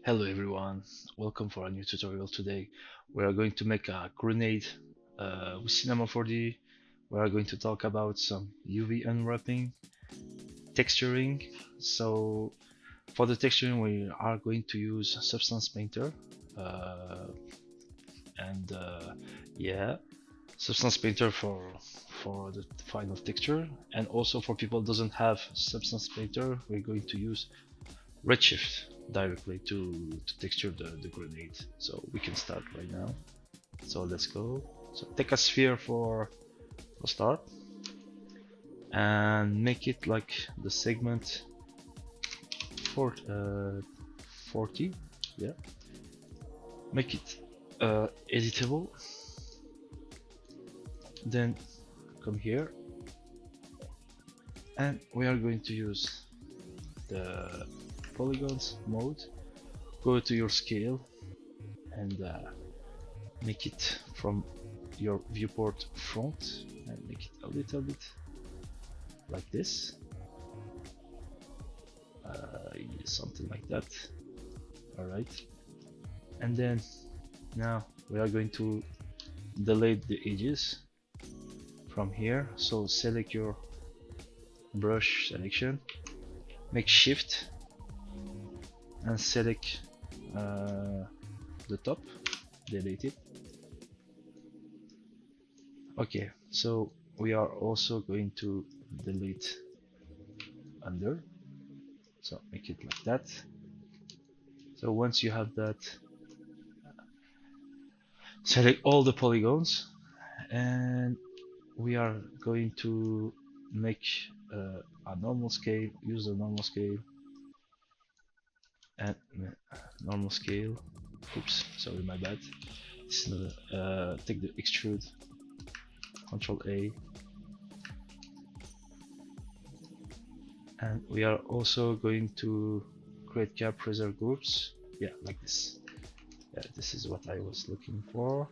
Hello everyone, welcome for a new tutorial today. We are going to make a grenade with Cinema 4D. We are going to talk about some UV unwrapping, texturing. So for the texturing we are going to use Substance Painter uh, and yeah, Substance Painter for the final texture, and also for people who doesn't have Substance Painter we're going to use Redshift directly to texture the grenade. So we can start right now. So let's go. So take a sphere for start and make it like the segment for 40. Yeah. Make it editable. Then come here and we are going to use the polygons mode. Go to your scale and make it from your viewport front and make it a little bit like this, something like that. All right, and then now we are going to delete the edges from here. So select your brush selection, make shift and select the top, delete it. Okay, so we are also going to delete under, so make it like that. So once you have that, select all the polygons and we are going to make a normal scale, use the normal scale and normal scale. Oops, sorry, my bad. Take the extrude, Control A, and we are also going to create cap preserve groups. Yeah, like this. Yeah, this is what I was looking for.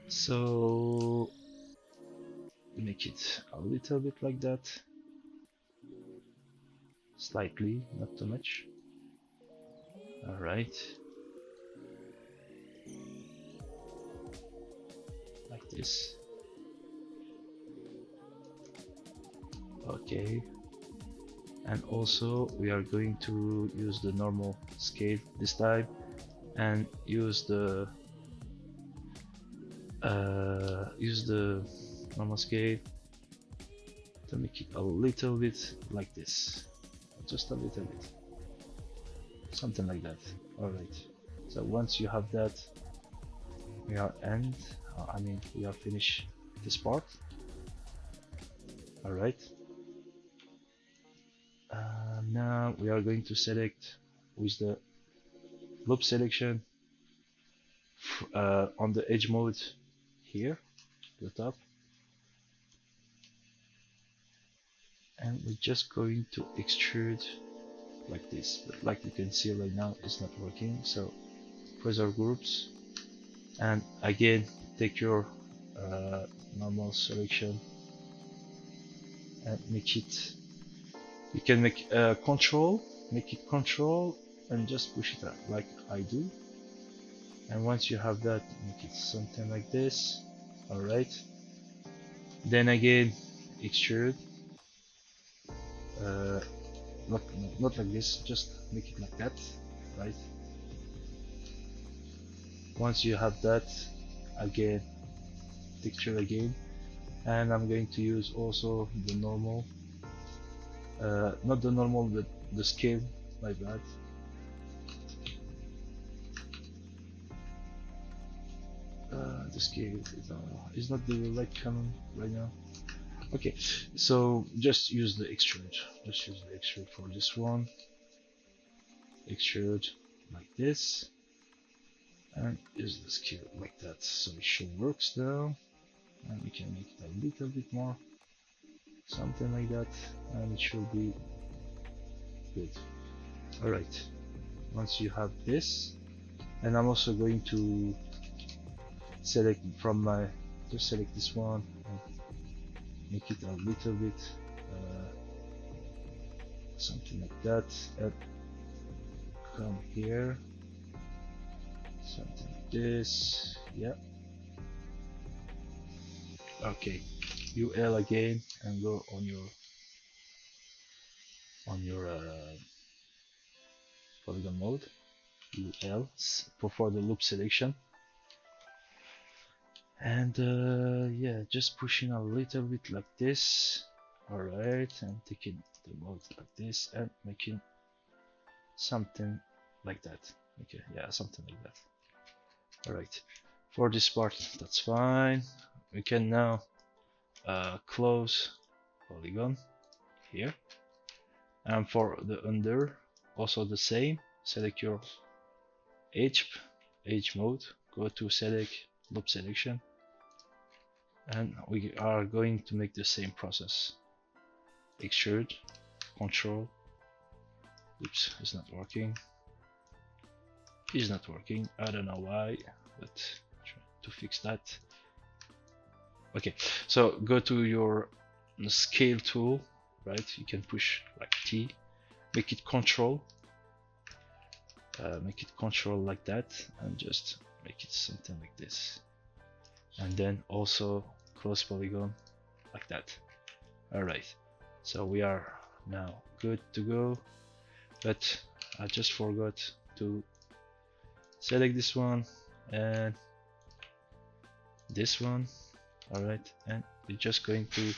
So make it a little bit like that, slightly, not too much. All right, like this. Okay, and also we are going to use the normal scale this time and use the normal scale to make it a little bit like this, just a little bit, something like that. All right, so once you have that, we are we are finished this part. All right, now we are going to select with the loop selection on the edge mode here, the top, and we're just going to extrude like this. But like you can see right now, it's not working. So preserve groups, and again take your normal selection and make it. You can make control, make it control, and just push it out like I do. And once you have that, make it something like this. All right. Then again, extrude. Uh, not like this. Just make it like that, right? Once you have that, again, texture again, and I'm going to use also the normal. Not the normal, but the scale. My bad. The scale is not the right command right now. Okay, so just use the extrude. Just use the extrude for this one. Extrude like this, and use the scale like that. So it should work now, and we can make it a little bit more, something like that, and it should be good. All right. Once you have this, and I'm also going to select from my, just select this one and make it a little bit something like that, and come here, something like this. Yeah. Okay. UL again and go on your polygon mode. UL for the loop selection. And yeah, just pushing a little bit like this. Alright, and taking the mode like this and making something like that. Okay, yeah, something like that. Alright, for this part that's fine. We can now close polygon here, and for the under also the same. Select your edge mode, go to select loop selection, and we are going to make the same process. Extrude, control. Oops, it's not working. It's not working. I don't know why, but try to fix that. Okay, so go to your scale tool, right? You can push like T, make it control, like that, and just make it something like this, and then also close polygon like that. All right, so we are now good to go, but I just forgot to select this one and this one. All right, and we're just going to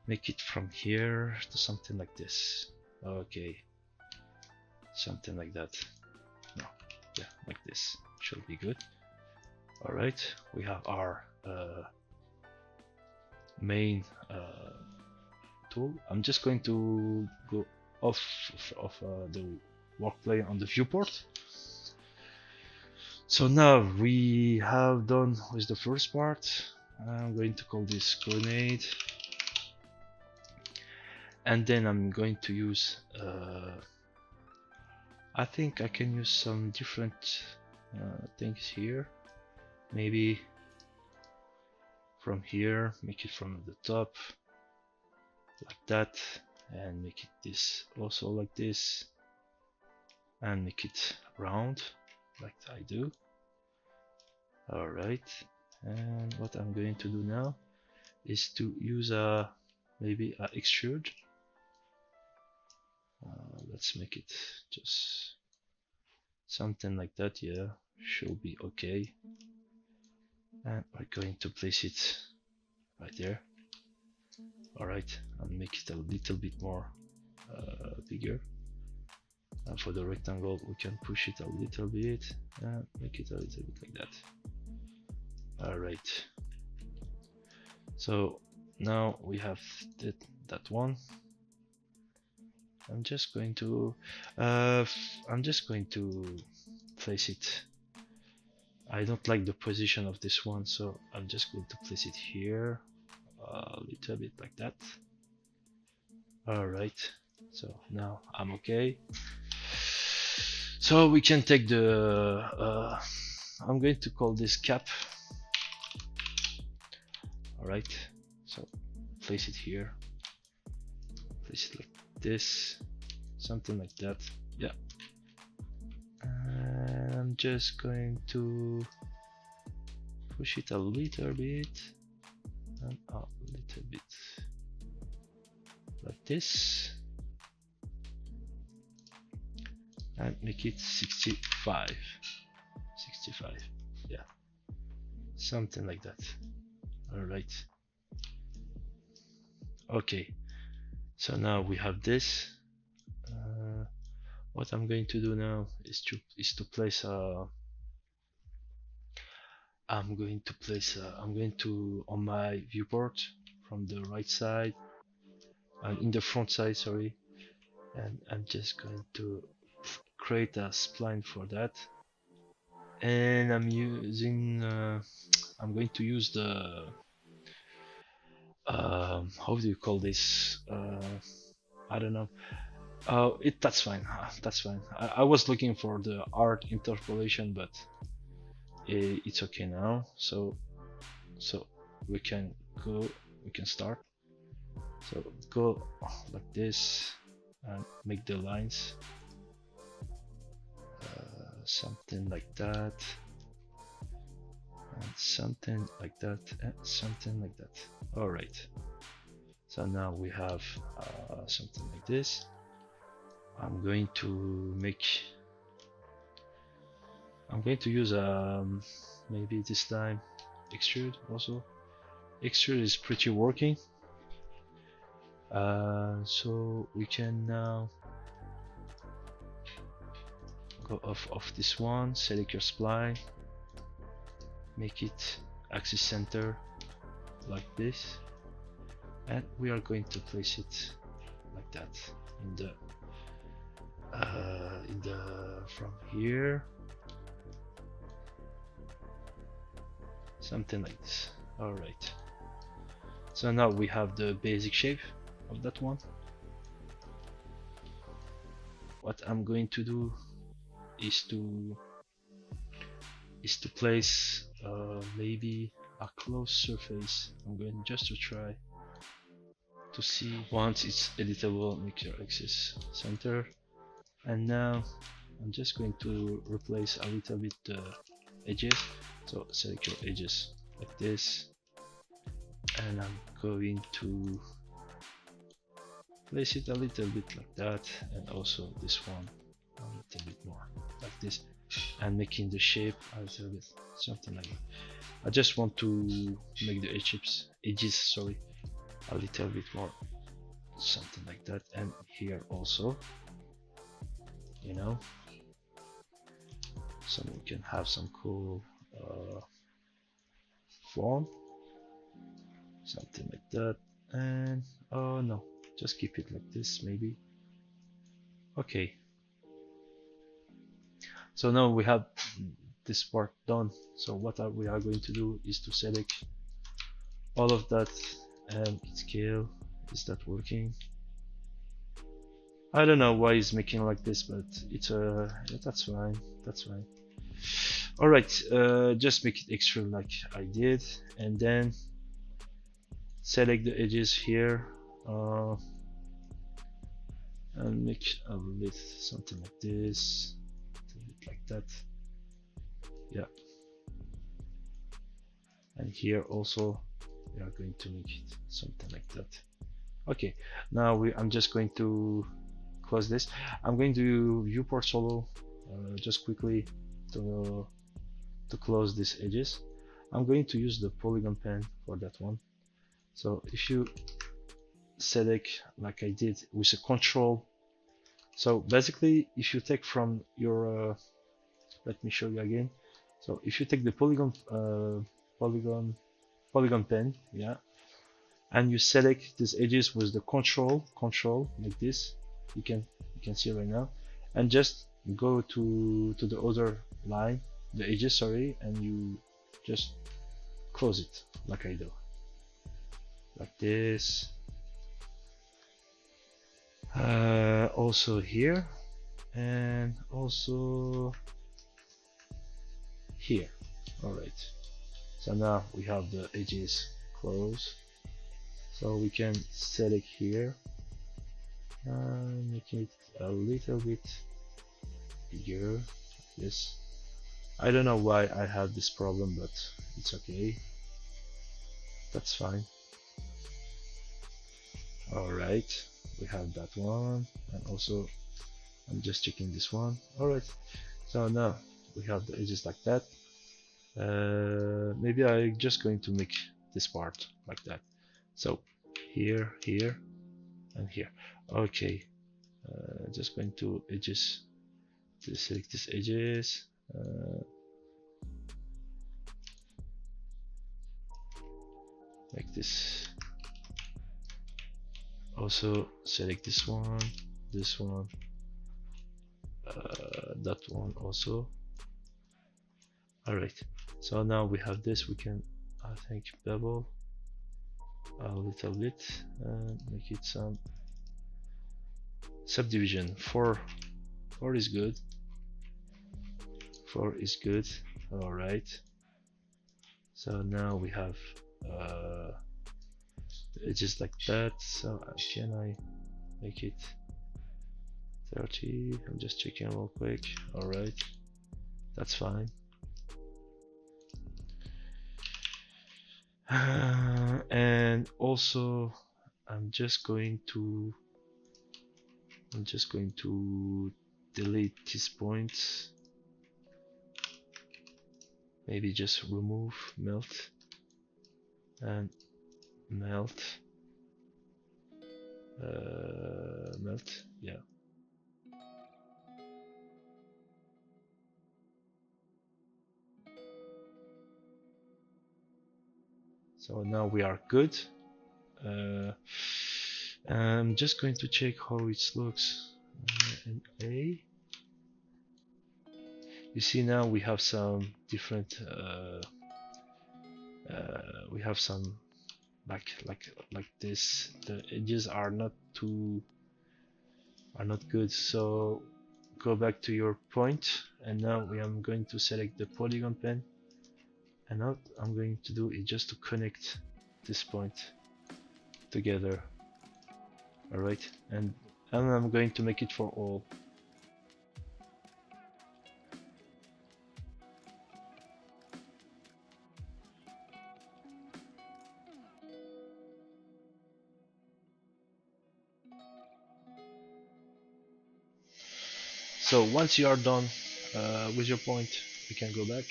make it from here to something like this. Okay, something like that. No, yeah, like this should be good. All right, we have our main tool. I'm just going to go off of the work plane on the viewport. So now we have done with the first part. I'm going to call this grenade, and then I'm going to use I think I can use some different things here. Maybe from here, make it from the top like that, and make it this also like this, and make it round like I do. Alright, and what I'm going to do now is to use maybe a extrude. Let's make it just something like that. Yeah, should be okay. And we're going to place it right there. Alright, and make it a little bit more bigger. And for the rectangle, we can push it a little bit and make it a little bit like that. Alright, so now we have that one. I'm just going to place it. I don't like the position of this one, so I'm just going to place it here a little bit like that. Alright, so now I'm okay. So we can take the I'm going to call this cap. Alright, so place it here, place it like this, something like that. Yeah, and I'm just going to push it a little bit and a little bit like this, and make it 65. Yeah, something like that. All right, okay, so now we have this. What I'm going to do now is to place I'm going to on my viewport from the right side and in the front side, sorry, and I'm just going to create a spline for that, and I'm going to use the how do you call this, I don't know. That's fine. That's fine. I was looking for the art interpolation, but it's okay now. So we can start. So go like this and make the lines something like that, and something like that, and something like that. All right, so now we have something like this. I'm going to use maybe this time extrude also. Extrude is pretty working, so we can now go off of this one, select your spline, make it axis center like this, and we are going to place it like that in the from here, something like this. All right, so now we have the basic shape of that one. What I'm going to do is to place maybe a close surface. I'm going just to try to see. Once it's editable, make your axis center, and now I'm just going to replace a little bit the edges. So select your edges like this, and I'm going to place it a little bit like that, and also this one a little bit more like this, and making the shape a little bit something like that. I just want to make the edges sorry, a little bit more something like that, and here also, you know, so we can have some cool form, something like that. And oh no, just keep it like this maybe. Okay, so now we have this part done. So what we are going to do is to select all of that and scale. Is that working? I don't know why it's making like this, but it's yeah, that's fine, that's fine. All right, just make it extra like I did, and then select the edges here, and make a bit something like this, like that. Yeah, and here also we are going to make it something like that. Okay, now I'm just going to close this. I'm going to viewport solo just quickly to close these edges. I'm going to use the polygon pen for that one. So if you select like I did with a control, so basically if you take from your let me show you again. So if you take the polygon pen, yeah, and you select these edges with the control like this, you can see right now, and just go to the other line, the edges, sorry, and you just close it like I do, like this. Also here, and also here. All right, so now we have the edges closed, so we can select here and make it a little bit bigger. Yes, I don't know why I have this problem, but it's okay, that's fine. All right, we have that one, and also I'm just checking this one. All right, so now we have the edges like that. Maybe I'm just going to make this part like that. So here, here, and here. Okay, just going to edges, to select these edges. Like this. Also select this one, that one also. All right, so now we have this. We can, I think, bevel a little bit and make it some subdivision. 4 is good. 4 is good. All right, so now we have edges like that. So can I make it 30? I'm just checking real quick. All right, That's fine. And also I'm just going to delete these points. Maybe just remove melt and melt. Melt, yeah. So now we are good. I'm just going to check how it looks. And A. You see now we have some different. We have some like this. The edges are not good. So go back to your point, and now we am going to select the polygon pen, and what I'm going to do is just to connect this point together. Alright, and I'm going to make it for all. So once you are done with your point, you can go back.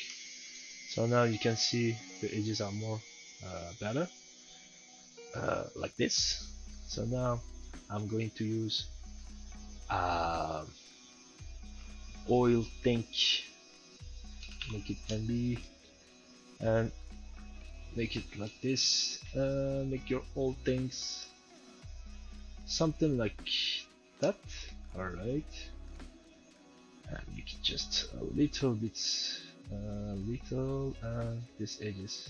So now you can see the edges are more better, like this. So now I'm going to use uh, oil tank, make it NB, and make it like this. Make your old things something like that. Alright, and make it just a little bit little, and these edges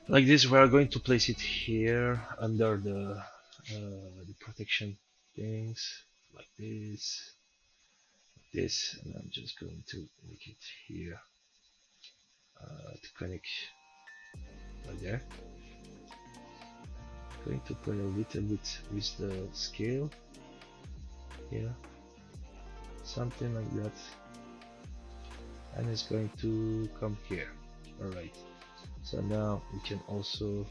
like this. We are going to place it here under the protection things, like this, and I'm just going to make it here to connect right there. I'm going to play a little bit with the scale here, something like that, and it's going to come here. Alright, so now we can also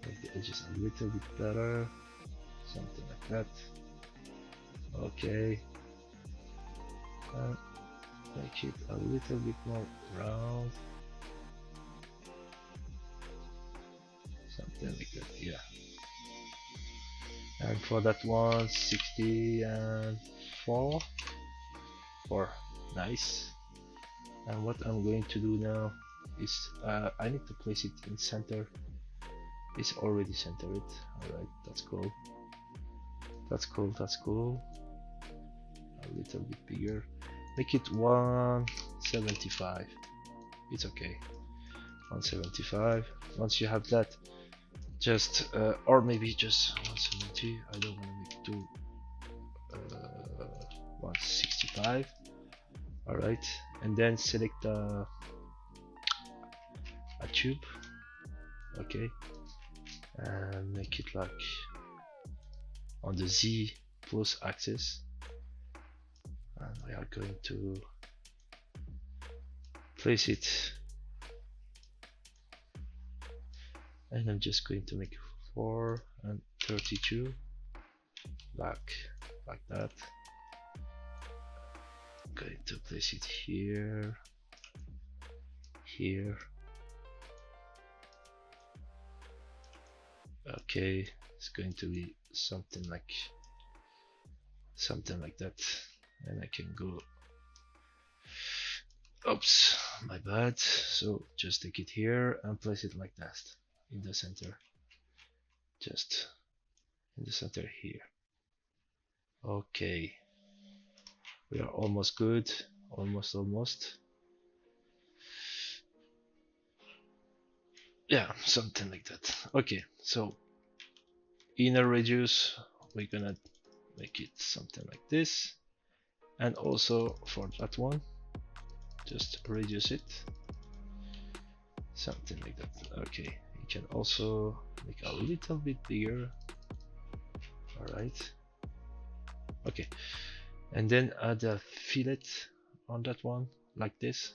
make the edges a little bit better, something like that. Okay, and make it a little bit more round, something like that. Yeah, and for that one, 60 and 4. Nice. And what I'm going to do now is I need to place it in center. It's already centered. Alright, that's cool. That's cool. A little bit bigger. Make it 175. It's okay. 175. Once you have that, just or maybe just 170. I don't want to make it too 165. Alright, and then select a tube. Okay, and make it like on the Z plus axis, and we are going to place it, and I'm just going to make 4 and 32 like that. I'm going to place it here, okay. It's going to be something like that, and I can go, oops, my bad. So just take it here and place it like that in the center, just in the center here. Okay, we are almost good, almost. Yeah, something like that. Okay, so inner radius, we're gonna make it something like this, and also for that one, just reduce it, something like that. Okay, you can also make a little bit bigger. All right, okay, and then add a fillet on that one like this.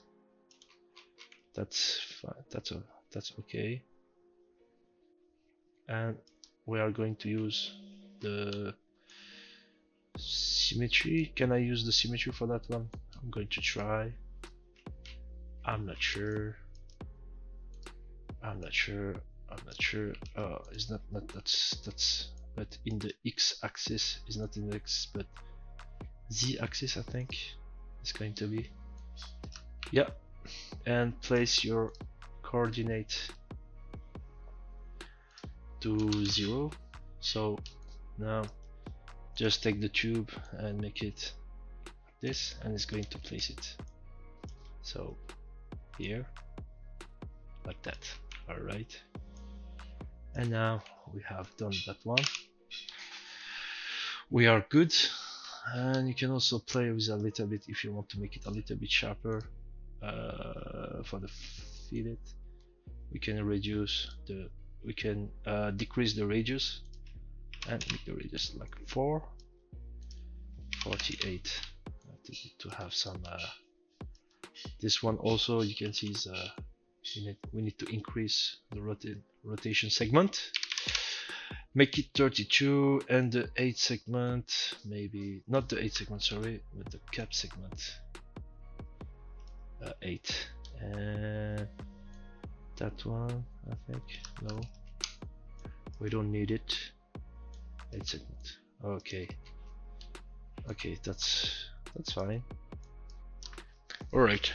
That's fine. That's okay. And we are going to use the symmetry. Can I use the symmetry for that one? I'm going to try. I'm not sure. I'm not sure. It's not that's but in the x-axis is not in the x but z-axis I think it's going to be. Yeah, and place your coordinate to 0. So now just take the tube and make it like this, and it's going to place it so here like that. All right, and now we have done that one. We are good, and you can also play with a little bit if you want to make it a little bit sharper. For the fillet we can reduce the decrease the radius and make the radius like 48 to have some this one also you can see is we need to increase the rotation segment, make it 32, and the 8 segment, maybe not the 8 segment, sorry, but the cap segment 8, and that one I think no, we don't need it. 8 segment, okay, that's fine. All right,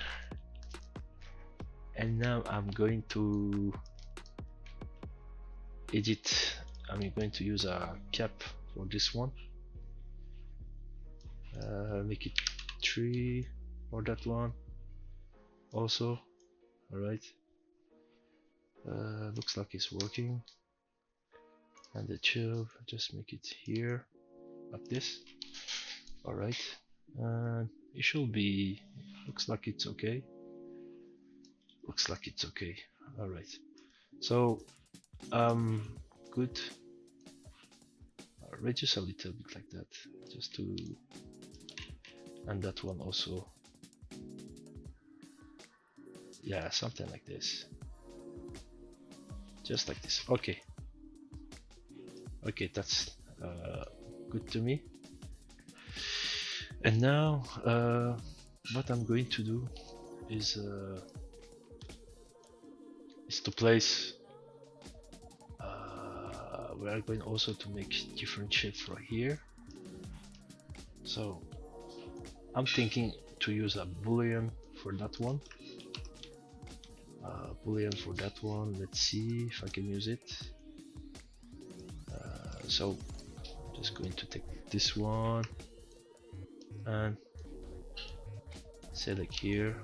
and now I'm going to edit. I'm going to use a cap for this one, make it 3 for that one also. All right, looks like it's working. And the tube, just make it here like this. All right, and it should be, looks like it's okay. All right, so good. Reduce a little bit like that, just to, and that one also, yeah, something like this, just like this. Okay, that's good to me. And now what I'm going to do is to place we are going also to make different shapes for here. So I'm thinking to use a Boolean for that one. Let's see if I can use it. So I'm just going to take this one and select here,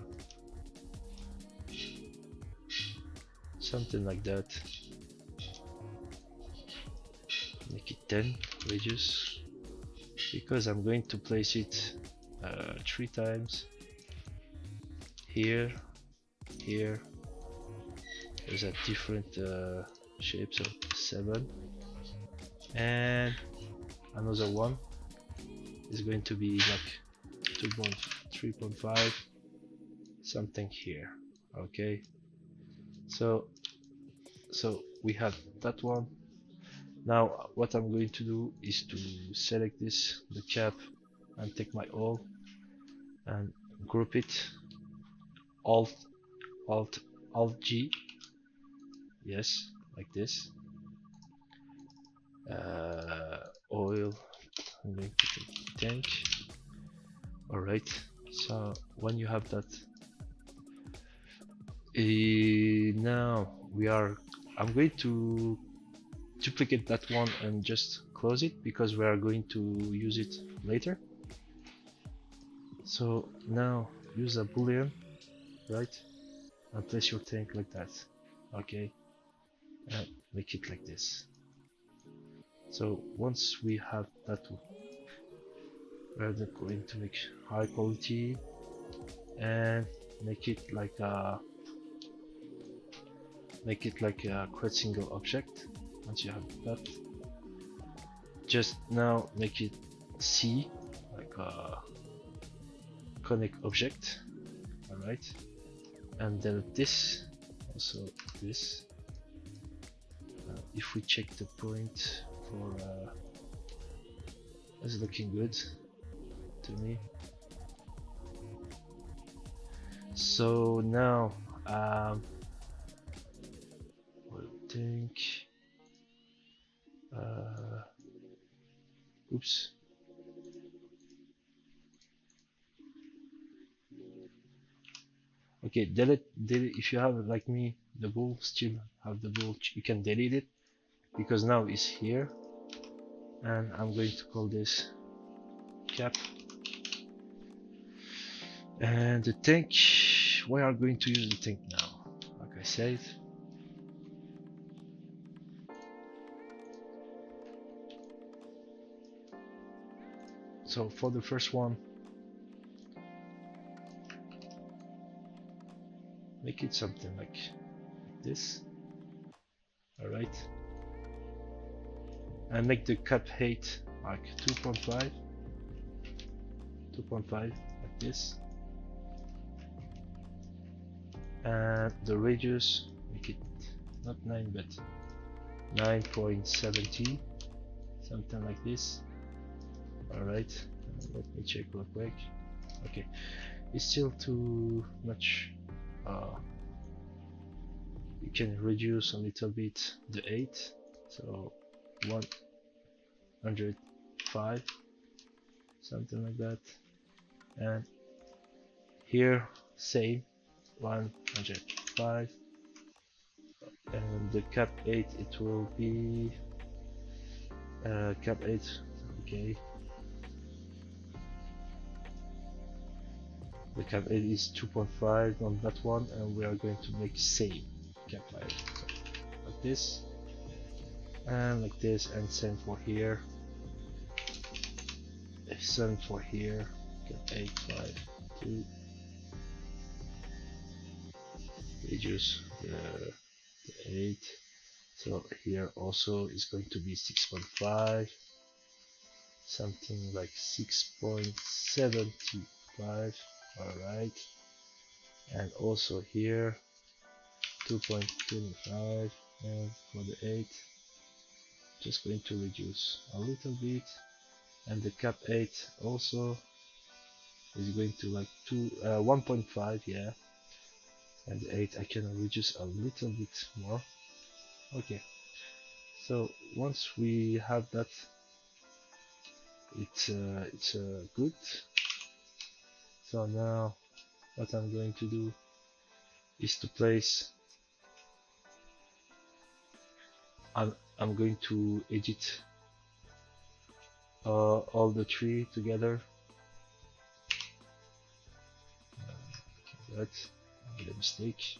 something like that. Make it 10 radius, because I'm going to place it 3 times here. There's a different shapes of 7, and another one is going to be like 3.5 something here. Okay, so we have that one. Now what I'm going to do is to select this, the cap, and take my all and group it, alt G, yes, like this. Oil, I'm going to take tank. Alright, so when you have that, now I'm going to duplicate that one and just close it, because we are going to use it later. So now use a Boolean, right, and place your tank like that. Okay, and make it like this. So once we have that, we're going to make high quality and make it like a create single object. Once you have that, just now make it C, like connect object. Alright, and delete this, also this. If we check the point for it's looking good to me. So now I think oops. Okay, delete if you have like me the bool, still have the bool, you can delete it because now it's here, and I'm going to call this cap. And the tank, we are going to use the tank now, like I said. So for the first one, make it something like this. Alright, and make the cap height like 2.5 like this, and the radius, make it not 9 but 9.70, something like this. Alright, let me check real quick. Okay, it's still too much. You can reduce a little bit the 8, so 105, something like that, and here same 105, and the cap 8 it will be cap 8. Okay, the cap 8 is 2.5 on that one, and we are going to make same cap 5, so like this and like this, and same for here, same for here, cap 8 5 2, reduce the 8, so here also is going to be 6.5, something like 6.75. Alright, and also here 2.25, and for the 8 just going to reduce a little bit, and the cap 8 also is going to like 1.5, yeah, and the 8 I can reduce a little bit more. Okay, so once we have that, it's good. So now what I'm going to do is to place, I'm going to edit all the three together. That I made a mistake.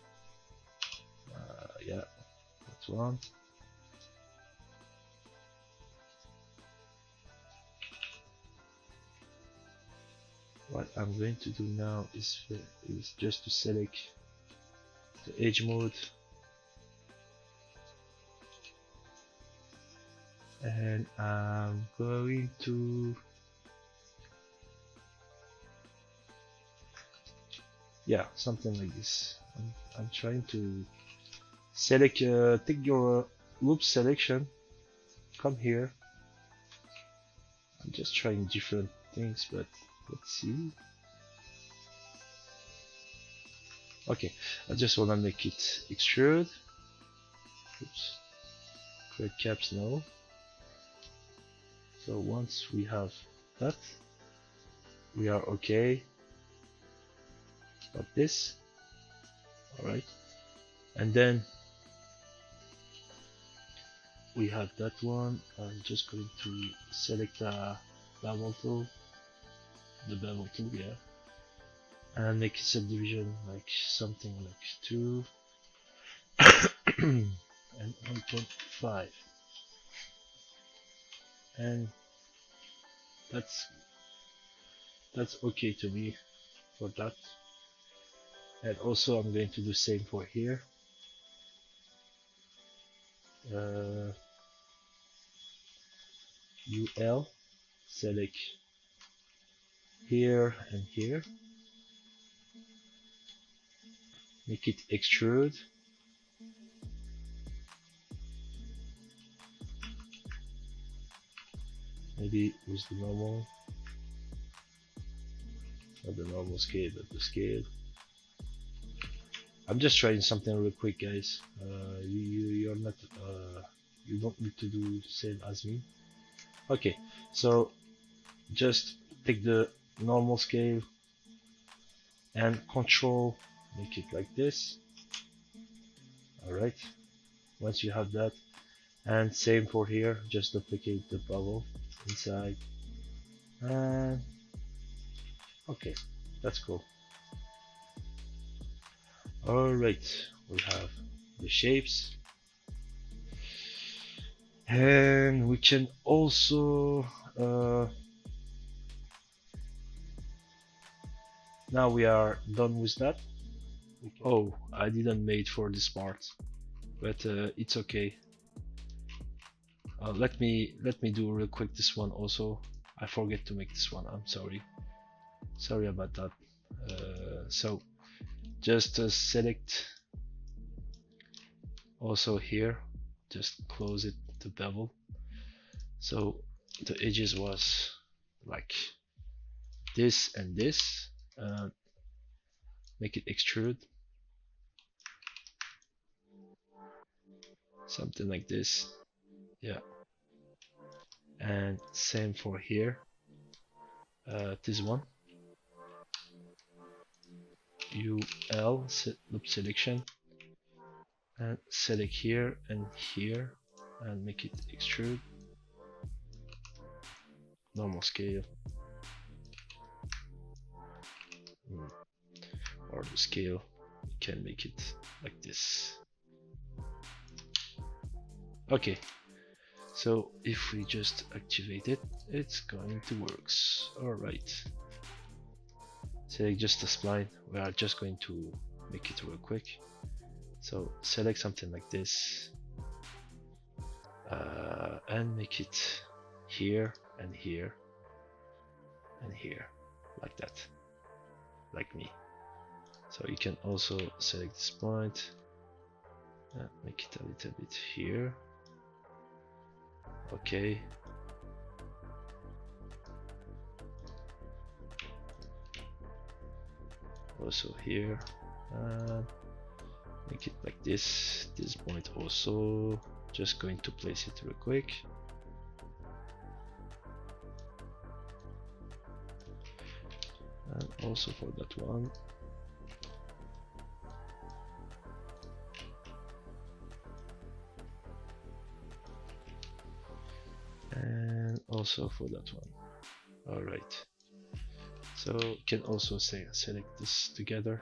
Yeah, that's one. What I'm going to do now is just to select the edge mode, and I'm going to, yeah, something like this. I'm trying to select, take your loop selection, come here. I'm just trying different things, but let's see. Okay, I just want to make it extrude. Oops. Create caps now. So once we have that, we are okay. Like this. Alright. And then we have that one. I'm just going to select the bevel tool. The bevel tool, yeah. And make a subdivision like something like 2 and 1.5. And that's okay to me for that. And also I'm going to do same for here. UL, select here and here, make it extrude. Maybe with the normal, not the normal scale, but the scale. I'm just trying something real quick, guys. You're not, you don't need to do same as me. Okay, so just take the normal scale and control, make it like this. All right. Once you have that, and same for here, just duplicate the bubble inside. And okay, that's cool. All right, we have the shapes, and we can also now we are done with that. Oh, I didn't made for this part, but it's okay. Let me do real quick this one also. I forget to make this one. I'm sorry about that. So just select also here, just close it to bevel. So the edges was like this and this. Make it extrude, something like this. Yeah, and same for here. This one, UL loop selection, and select here and here, and make it extrude, normal scale, or the scale, you can make it like this. Okay, so if we just activate it, it's going to work. All right, select just a spline. We are just going to make it real quick. So select something like this, and make it here and here and here, like that, like me. So you can also select this point and make it a little bit here. Okay. Also here, and make it like this. This point also, just going to place it real quick. And also for that one. And also for that one. All right. So you can also say select this together,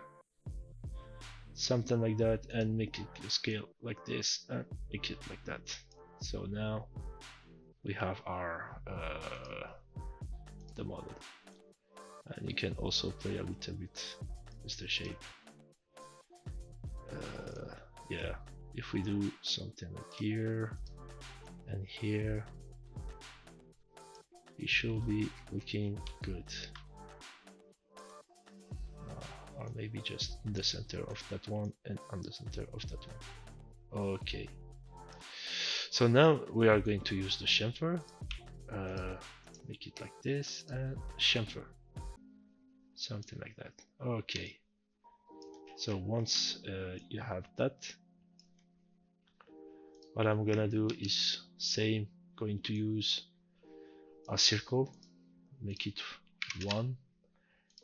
something like that, and make it scale like this and make it like that. So now we have our the model, and you can also play a little bit with the shape. Yeah, if we do something like here and here, it should be looking good. Or maybe just in the center of that one and on the center of that one. Okay, so now we are going to use the chamfer. Make it like this and chamfer, something like that. Okay, so once you have that, what I'm gonna do is same, going to use a circle, make it 1,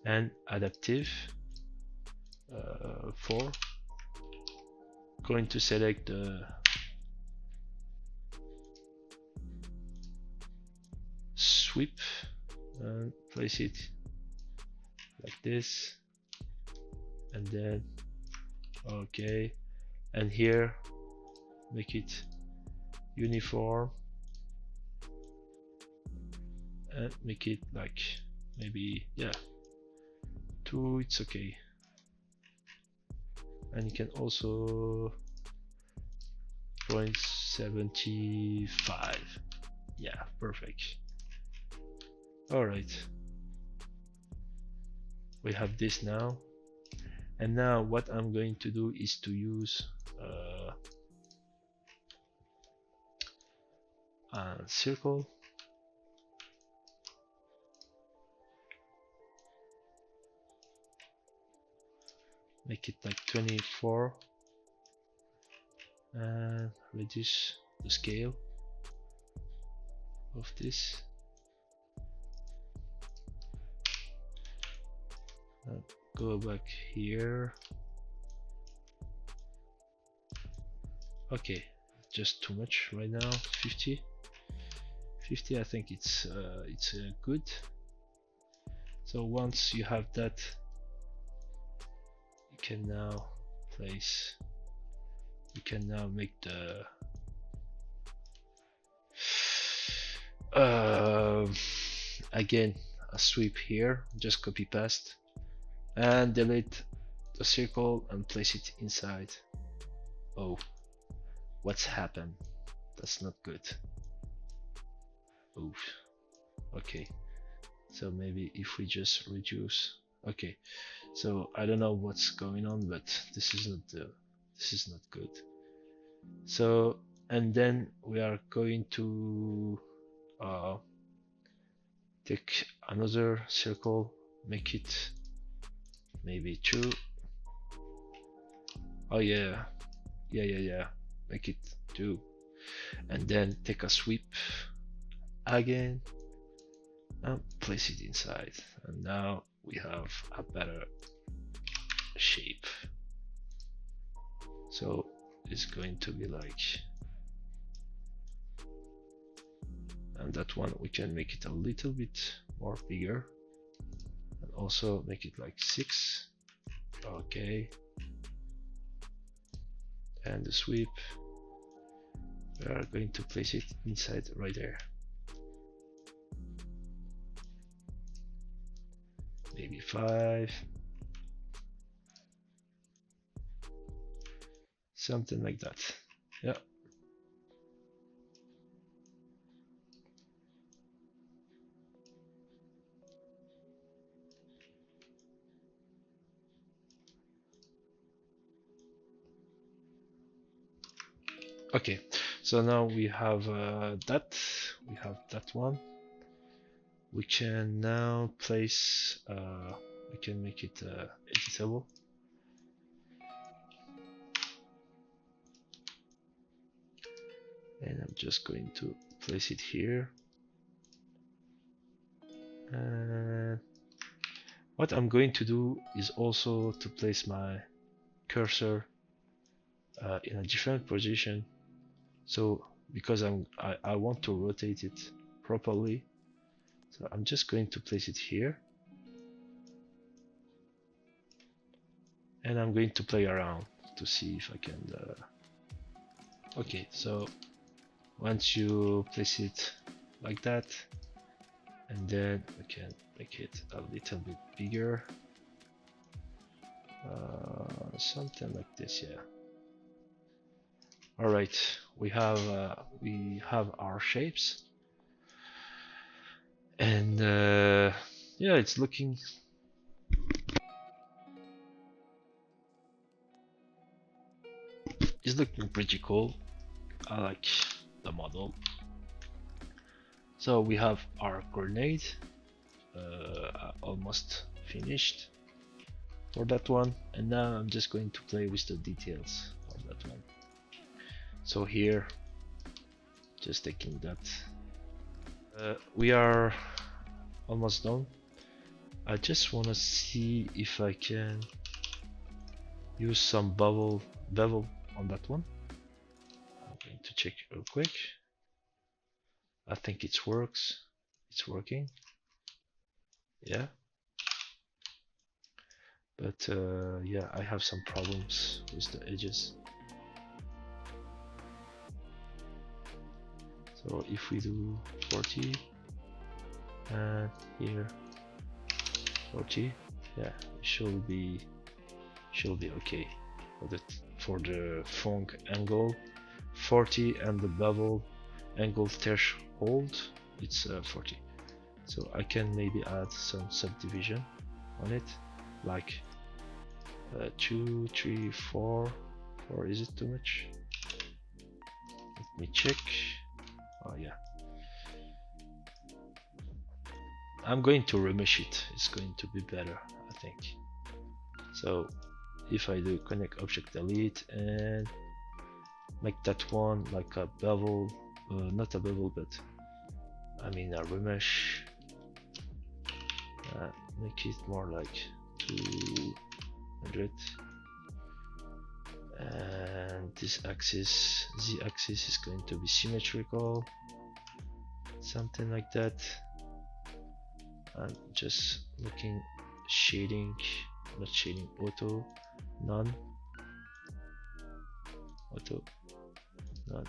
and adaptive 4. Going to select the sweep and place it like this, and then okay, and here make it uniform and make it like maybe, yeah, 2, it's okay. And you can also 0.75, yeah, perfect. All right, we have this now. And now what I'm going to do is to use a circle, make it like 24, and reduce the scale of this. Go back here. Okay, just too much right now. 50. I think it's good. So once you have that, you can now place. You can now make the again a sweep here. Just copy paste and delete the circle and place it inside. Oh, what's happened? That's not good. Oof. Okay, so maybe if we just reduce. Okay, so I don't know what's going on, but this is not good. So, and then we are going to take another circle, make it maybe 2. Oh yeah, make it 2, and then take a sweep again and place it inside, and now we have a better shape. So it's going to be like, and that one we can make it a little bit more bigger and also make it like 6. Okay, and the sweep, we are going to place it inside right there. Maybe 5, something like that. Yeah. Okay, so now we have that. We have that one. We can now place. We can make it editable. And I'm just going to place it here. And what I'm going to do is also to place my cursor in a different position. So because I want to rotate it properly, so I'm just going to place it here, and I'm going to play around to see if I can. Okay, so once you place it like that, and then we can make it a little bit bigger, something like this, yeah. All right, we have our shapes, and yeah, it's looking pretty cool. I like the model. So we have our grenade almost finished for that one, and now I'm just going to play with the details of that one. So here, just taking that, we are almost done. I just want to see if I can use some bevel on that one. I'm going to check real quick. I think it works. It's working. Yeah. But yeah, I have some problems with the edges. So if we do 40 and here 40, yeah, it should be okay for the funk angle. 40 and the bevel angle threshold, it's 40. So I can maybe add some subdivision on it, like 2, 3, 4. Or is it too much? Let me check. Oh yeah. I'm going to remesh it. It's going to be better, I think. So if I do connect object delete and make that one like a bevel, not a bevel, but I mean a remesh. Make it more like 200. And this axis, z axis, is going to be symmetrical, something like that. And just looking shading, not shading, auto, none, auto, none,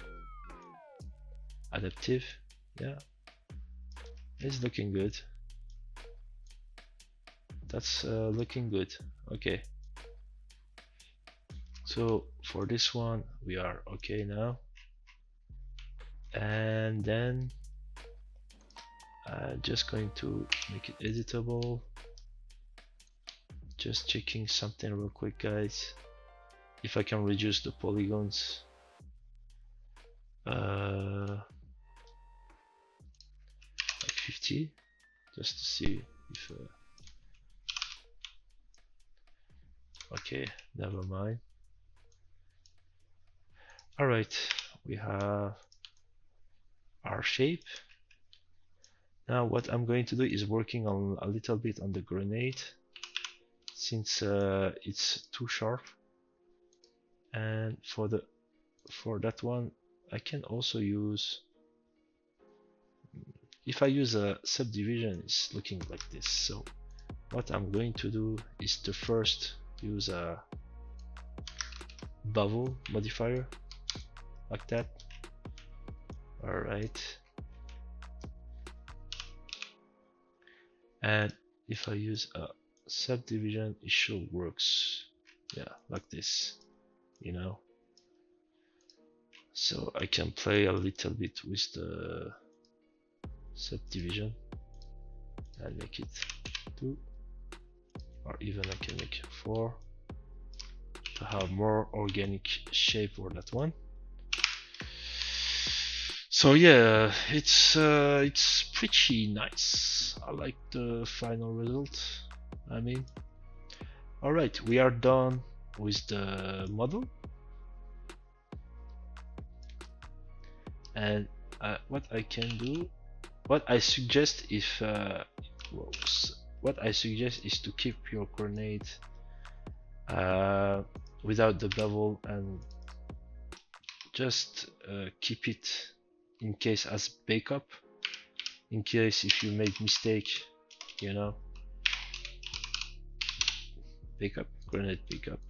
adaptive. Yeah, it's looking good. That's looking good. Okay, so for this one we are okay now, and then just going to make it editable. Just checking something real quick, guys, if I can reduce the polygons. Like 50, just to see if okay, never mind. All right, we have our shape. Now what I'm going to do is working on a little bit on the grenade, since it's too sharp. And for that one I can also use, if I use a subdivision, it's looking like this. So what I'm going to do is to first use a bevel modifier like that. All right, and if I use a subdivision, it sure works. Yeah, like this, you know. So I can play a little bit with the subdivision and make it 2, or even I can make 4 to have more organic shape for that one. So yeah, it's pretty nice. I like the final result. I mean, all right, we are done with the model. And what I can do, what I suggest if what I suggest is to keep your grenade without the bevel, and just keep it in case as backup, in case if you make mistake, you know. Backup, grenade backup.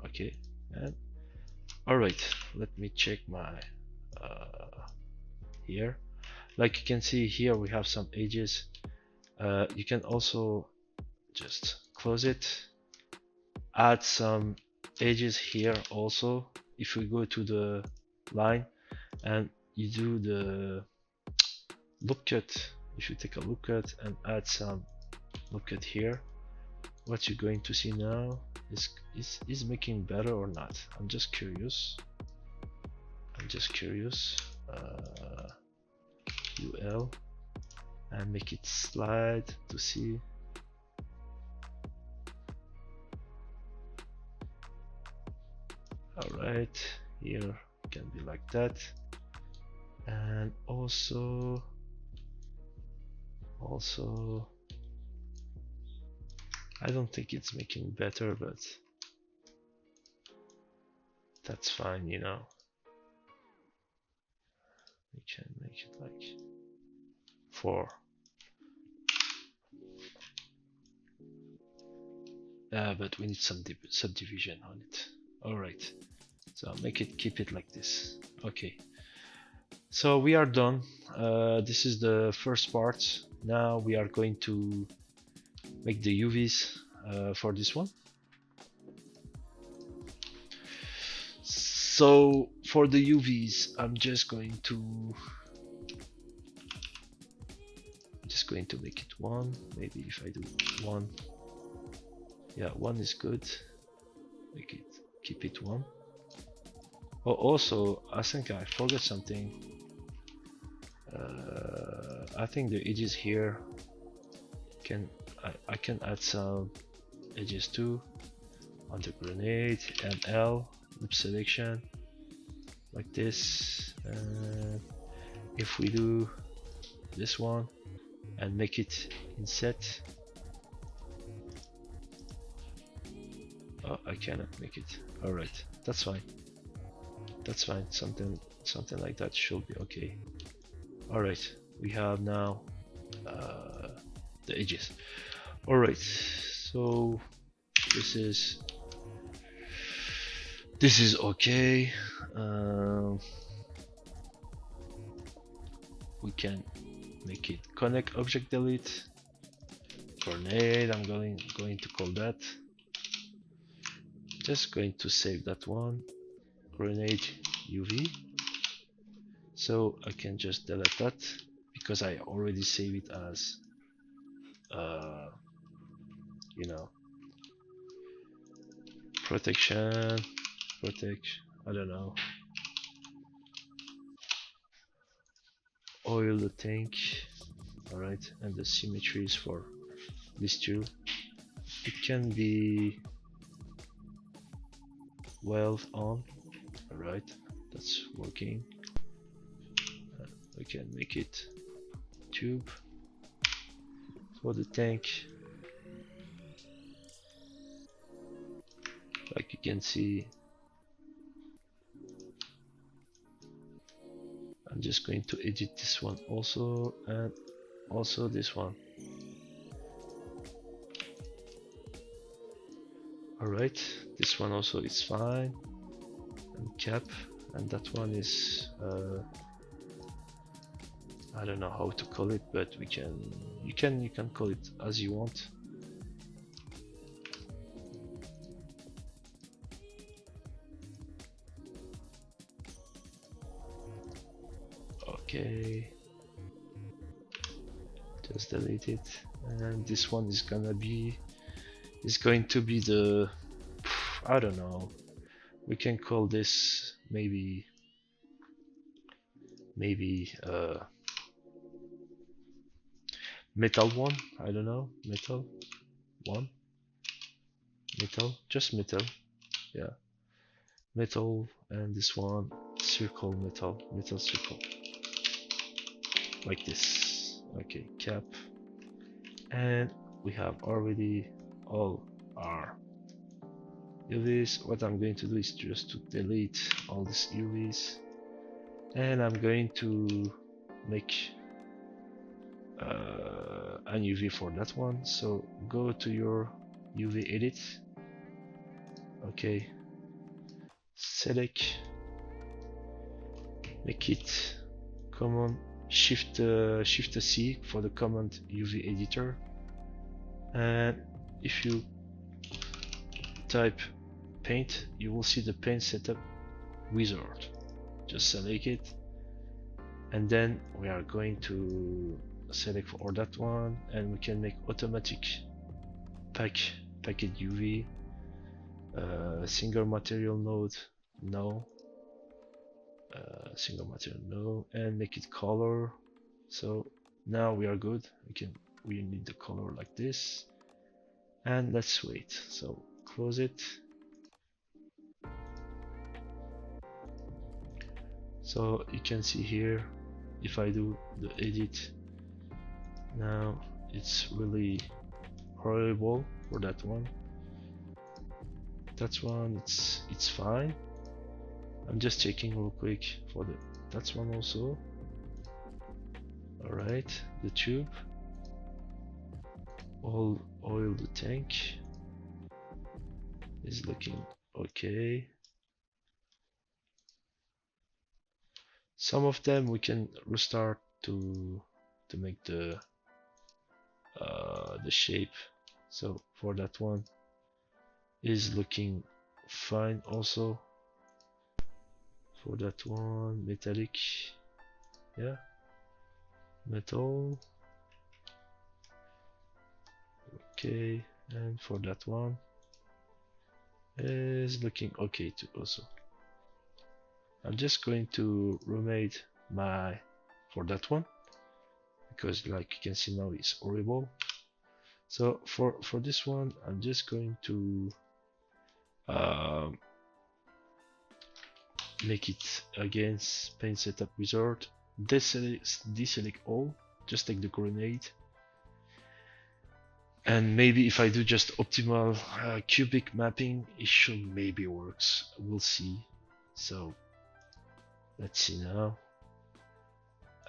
Okay, and all right, let me check my here. Like you can see here, we have some edges. You can also just close it, add some edges here also. If we go to the line and you do the loop cut, if you take a loop cut and add some loop cut here, what you're going to see now is making better or not. I'm just curious. UL and make it slide to see. Alright, here can be like that. And also I don't think it's making better, but that's fine, you know. We can make it like 4. But we need some subdivision on it. Alright, so keep it like this. Okay, so we are done. This is the first part. Now we are going to make the UVs for this one. So for the UVs, I'm just going to make it 1. Maybe if I do 1, yeah, 1 is good. make it, keep it 1. Oh, also, I think I forgot something. I think the edges here can I can add some edges too on the grenade and L loop selection like this. And if we do this one and make it inset, oh, I cannot make it. All right, that's fine. That's fine. Something like that should be okay. All right, we have now the edges. All right, so this is okay. We can make it connect object delete grenade. I'm going to call that. Just going to save that one, grenade UV. So I can just delete that because I already save it as you know, protection, I don't know, oil the tank. All right, and the symmetries for these two, it can be weld on. All right, that's working. We can make it tube for the tank. Like you can see, I'm just going to edit this one also, and also this one. Alright, this one also is fine, and cap, and that one is I don't know how to call it, but we can you can call it as you want. Okay, just delete it, and this one is going to be the, I don't know, we can call this maybe metal one. I don't know, metal one, just metal, yeah, metal, and this one circle, metal circle, like this. Okay, cap, and we have already all our UVs. What I'm going to do is just to delete all these UVs, and I'm going to make an UV for that one. So go to your UV edit. Okay, select, make it command shift C for the command UV editor, and if you type paint, you will see the paint setup wizard. Just select it, and then we are going to select for that one, and we can make automatic packet UV, single material node, no, single material no, and make it color. So now we are good. We need the color like this, and let's wait. So close it. So you can see here, if I do the edit now, it's really horrible for that one. That one, it's fine. I'm just checking real quick for that one also. All right, the tube, all oil the tank is looking okay. Some of them we can restart to make the shape. So for that one is looking fine also. For that one, metallic, yeah, metal, okay. And for that one, is looking okay too also. I'm just going to remake my for that one because like you can see now it's horrible. So for this one I'm just going to um, make it again paint setup wizard, deselect all, just take the grenade, and maybe if I do just optimal cubic mapping it should maybe works, we'll see. So let's see now.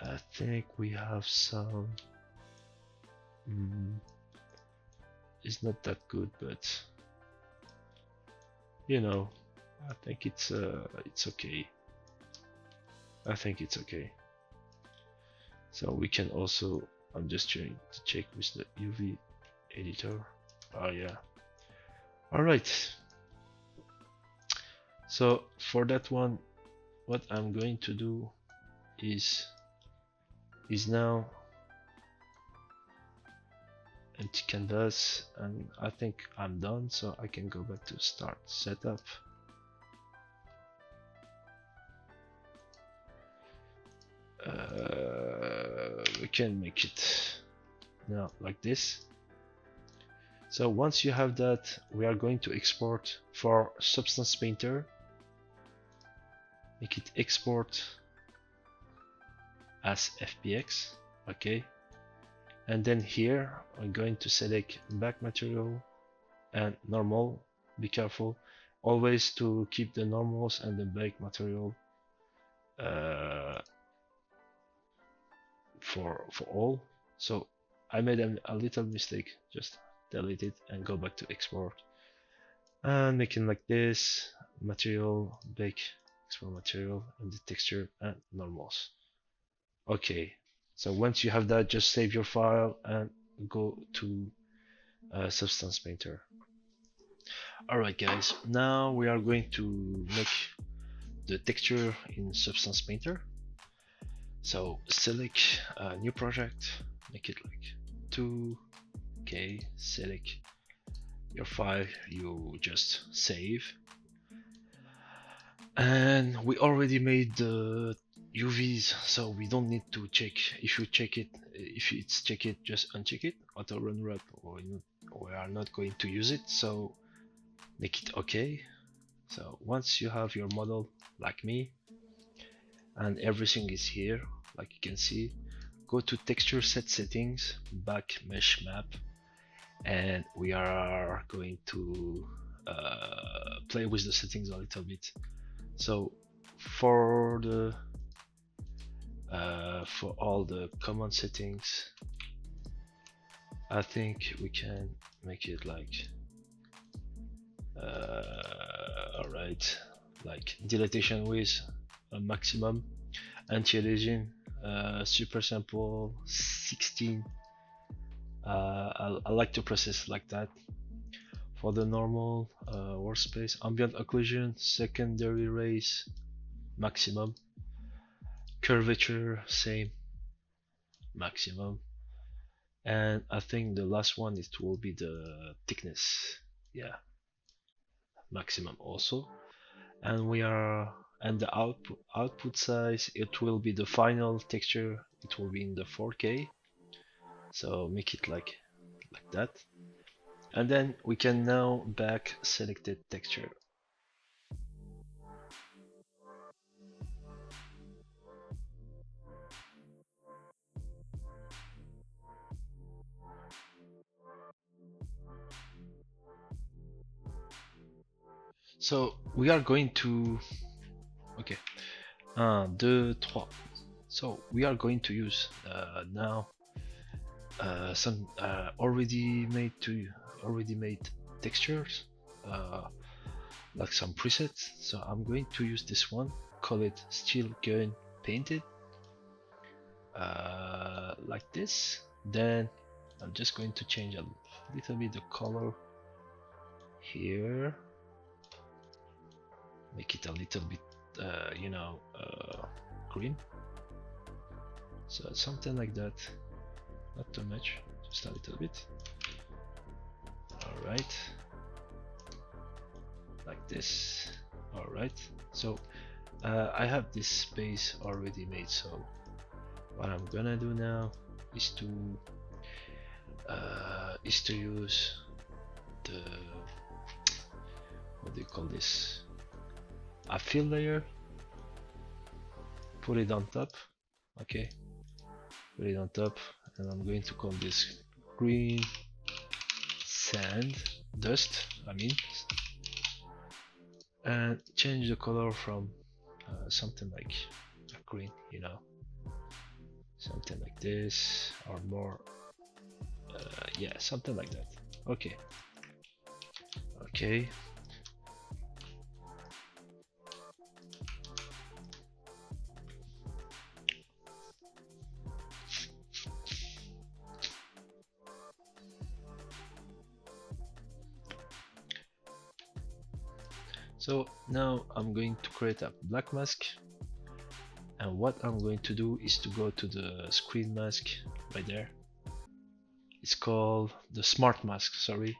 I think we have some it's not that good, but you know, I think it's okay. I think it's okay. So we can also, I'm just trying to check with the UV editor. Oh yeah. All right. So for that one, what I'm going to do is now empty canvas, and I think I'm done, so I can go back to start setup. We can make it now like this. So once you have that, we are going to export for Sunstance Painter. Make it export as FBX, okay. And then here I'm going to select back material and normal. Be careful always to keep the normals and the back material for all. So I made a little mistake, just delete it and go back to export and make it like this. Material, bake, export material, and the texture and normals. Okay, so once you have that, just save your file and go to Sunstance Painter. Alright guys, now we are going to make the texture in Sunstance Painter. So select a new project, make it like 2, okay, select your file you just save, and we already made the UVs, so we don't need to check. If you check it, if it's check it, just uncheck it, auto run wrap, or we are not going to use it, so make it okay. So once you have your model like me and everything is here, like you can see, go to texture set settings, back mesh map, and we are going to play with the settings a little bit. So for the for all the common settings, I think we can make it like alright, like dilatation width maximum, anti-aliasing super sample 16. I like to process like that. For the normal workspace, ambient occlusion, secondary rays maximum, curvature same maximum, and I think the last one it will be the thickness, yeah, maximum also. And we are, and the output size, it will be the final texture, it will be in the 4K, so make it like that. And then we can now back selected texture. So we are going to, okay, 2, 3. So we are going to use now some already made textures, like some presets. So I'm going to use this one, call it Steel Gun Painted, like this. Then I'm just going to change a little bit the color here, make it a little bit green, so something like that, not too much, just a little bit. All right, like this. All right, so I have this space already made, so what I'm gonna do now is to use the, what do you call this, a fill layer, put it on top. Okay, put it on top, and I'm going to call this green sand dust, I mean, and change the color from something like a green, you know, something like this, or more, yeah, something like that. Okay, okay. So now I'm going to create a black mask, and what I'm going to do is to go to the screen mask right there. It's called the smart mask, sorry,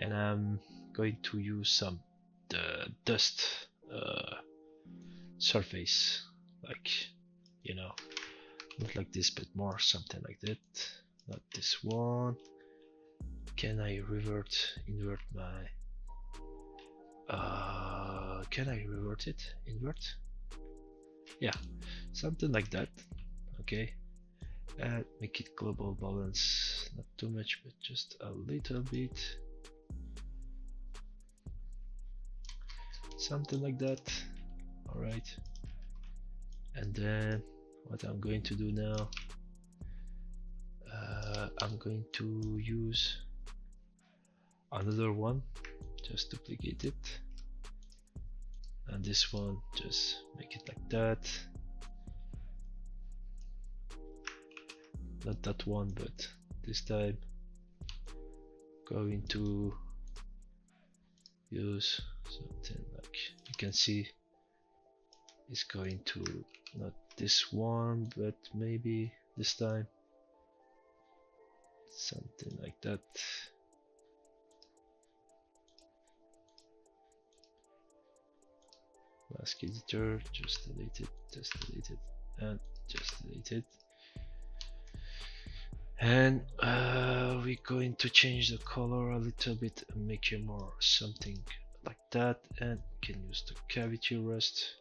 and I'm going to use some the dust surface, like, you know, not like this, but more something like that. Not this one. Can I invert my can I revert it? Invert? Yeah, something like that. Okay, and make it global balance, not too much, but just a little bit, something like that. All right, and then what I'm going to do now, I'm going to use another one, just duplicate it, and this one just make it like that. Not that one, but this time going to use something like, you can see it's going to, not this one, but maybe this time something like that. Mask editor, just delete it, and just delete it. And we're going to change the color a little bit and make it more something like that, and can use the cavity rust.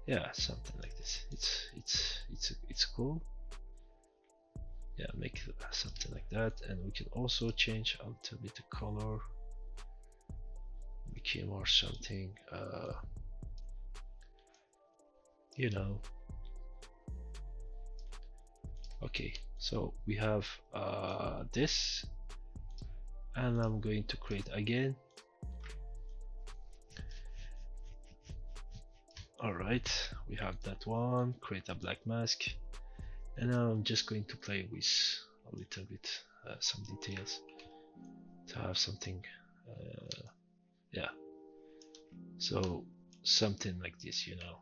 Yeah, something like this. It's cool. Yeah, make something like that, and we can also change a little bit the color, make it more something, you know. Okay, so we have this, and I'm going to create again. Alright, we have that one, create a black mask, and now I'm just going to play with a little bit some details to have something, yeah, so something like this, you know,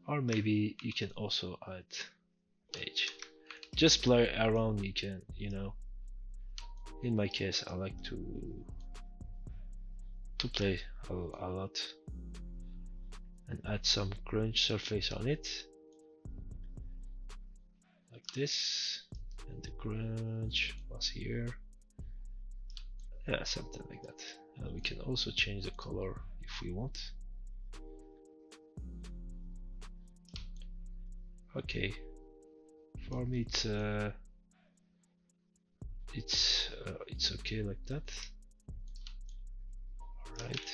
or maybe you can also add edge, just play around, you can, you know. In my case, I like to play a lot and add some grunge surface on it, like this, and the grunge was here, yeah, something like that. And we can also change the color if we want. Okay, for me it's okay like that. All right.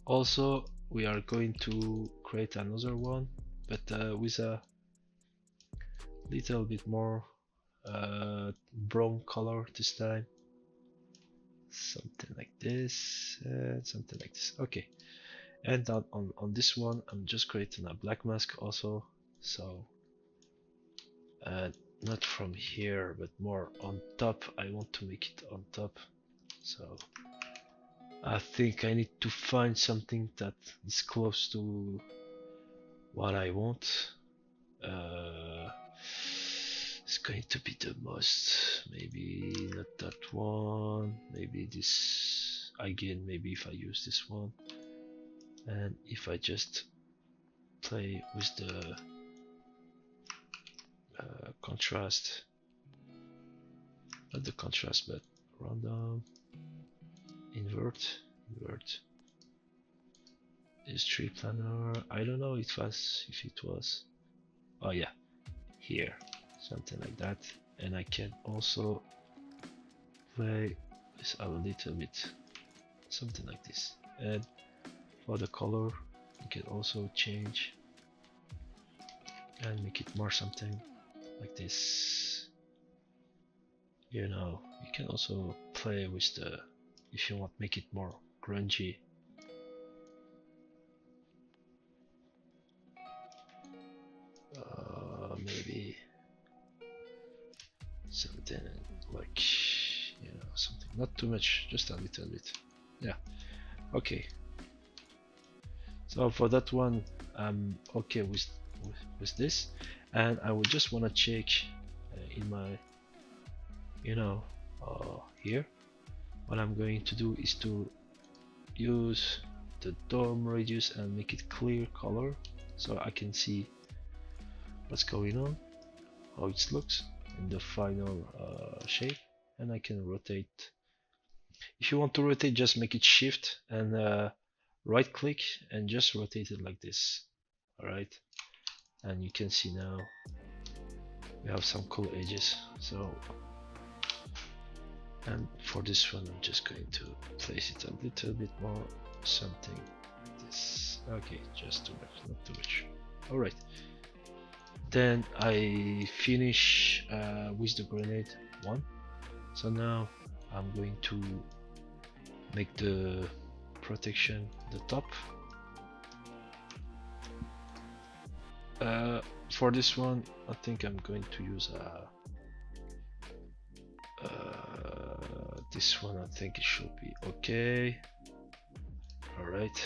Also, we are going to create another one, but with a little bit more brown color this time. Something like this, and something like this. Okay, and on this one, I'm just creating a black mask also. So, not from here, but more on top. I want to make it on top. So, I think I need to find something that is close to what I want. is going to be the most. Maybe not that one, maybe this again. Maybe if I use this one, and if I just play with the contrast, not the contrast but random, invert is tree planner. I don't know if it was, oh yeah, here, something like that. And I can also play with a little bit, something like this. And for the color, you can also change and make it more something like this. You know, you can also play with the, if you want, make it more grungy. Maybe something like, you know, something not too much, just a little bit. Yeah, okay. So for that one, I'm okay with this, and I would just want to check in my, you know, here. What I'm going to do is to use the dome radius and make it clear color, so I can see what's going on, how it looks in the final shape. And I can rotate. If you want to rotate, just make it shift and right click and just rotate it like this. Alright, and you can see now we have some cool edges. So, and for this one I'm just going to place it a little bit more, something like this. Okay, just too much, not too much. Alright, then I finish with the grenade one. So now I'm going to make the protection the top. For this one, I think I'm going to use this one. I think it should be okay. All right,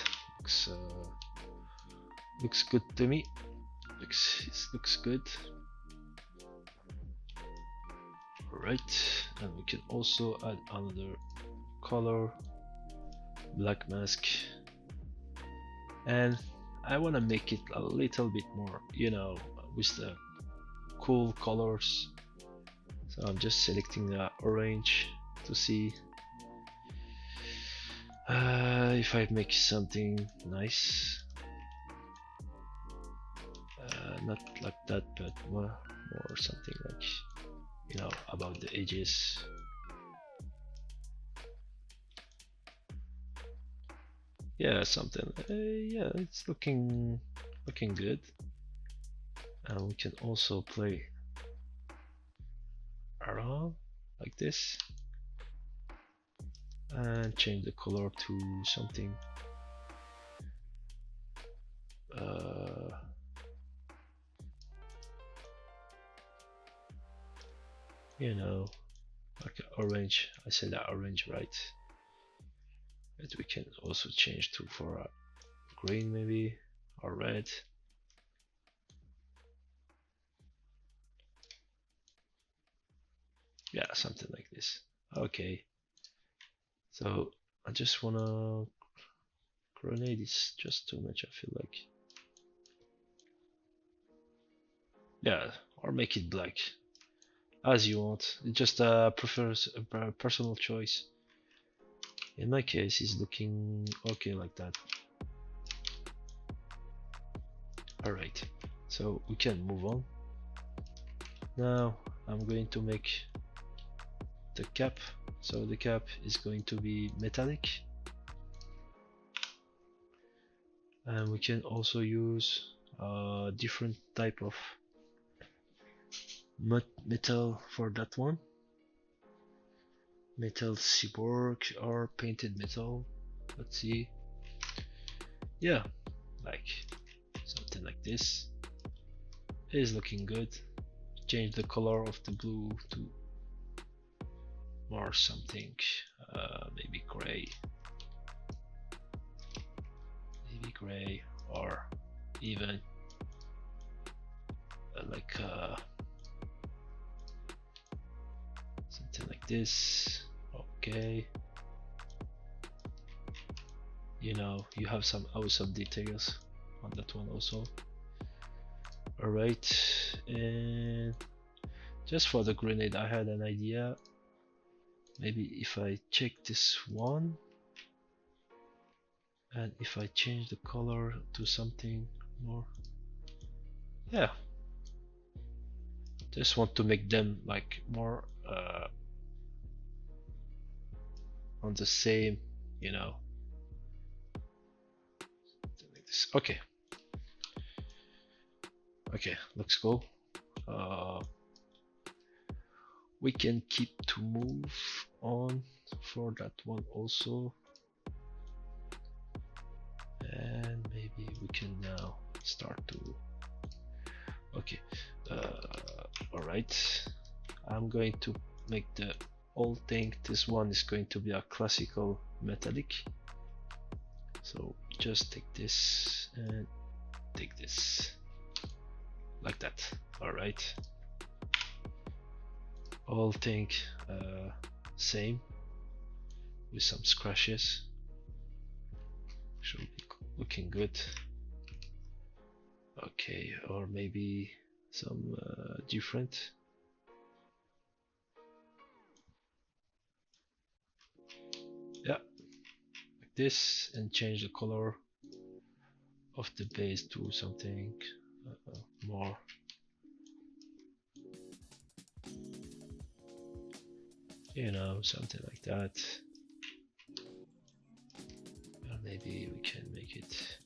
looks good to me. Looks good. All right, and we can also add another color, black mask, and I want to make it a little bit more, you know, with the cool colors. So I'm just selecting the orange to see if I make something nice. Not like that, but more something like, you know, about the edges. Yeah, something. Yeah, it's looking good. And we can also play around like this and change the color to something you know, like orange. I said that orange, right? But we can also change to for a green maybe, or red. Yeah, something like this. Okay, so I just wanna, grenade is just too much, I feel like. Yeah, or make it black, as you want. It just prefers a personal choice. In my case, it's looking okay like that. Alright, so we can move on. Now I'm going to make the cap. So the cap is going to be metallic, and we can also use a different type of metal for that one. Metal cyborg or painted metal. Let's see. Yeah, like something like this is looking good. Change the color of the blue to more something, maybe gray, or even like like this. Okay, you know, you have some awesome details on that one also. All right, and just for the grenade, I had an idea. Maybe if I check this one, and if I change the color to something more, yeah, just want to make them like more on the same, you know, like this. Okay, okay, looks cool. We can keep to move on for that one also, and maybe we can now start to, okay, all right, I'm going to make the whole thing, this one is going to be a classical metallic, so just take this and take this like that. All right, whole thing same with some scratches, should be looking good. Okay, or maybe some different. Yeah, like this, and change the color of the base to something more, you know, something like that. Or maybe we can make it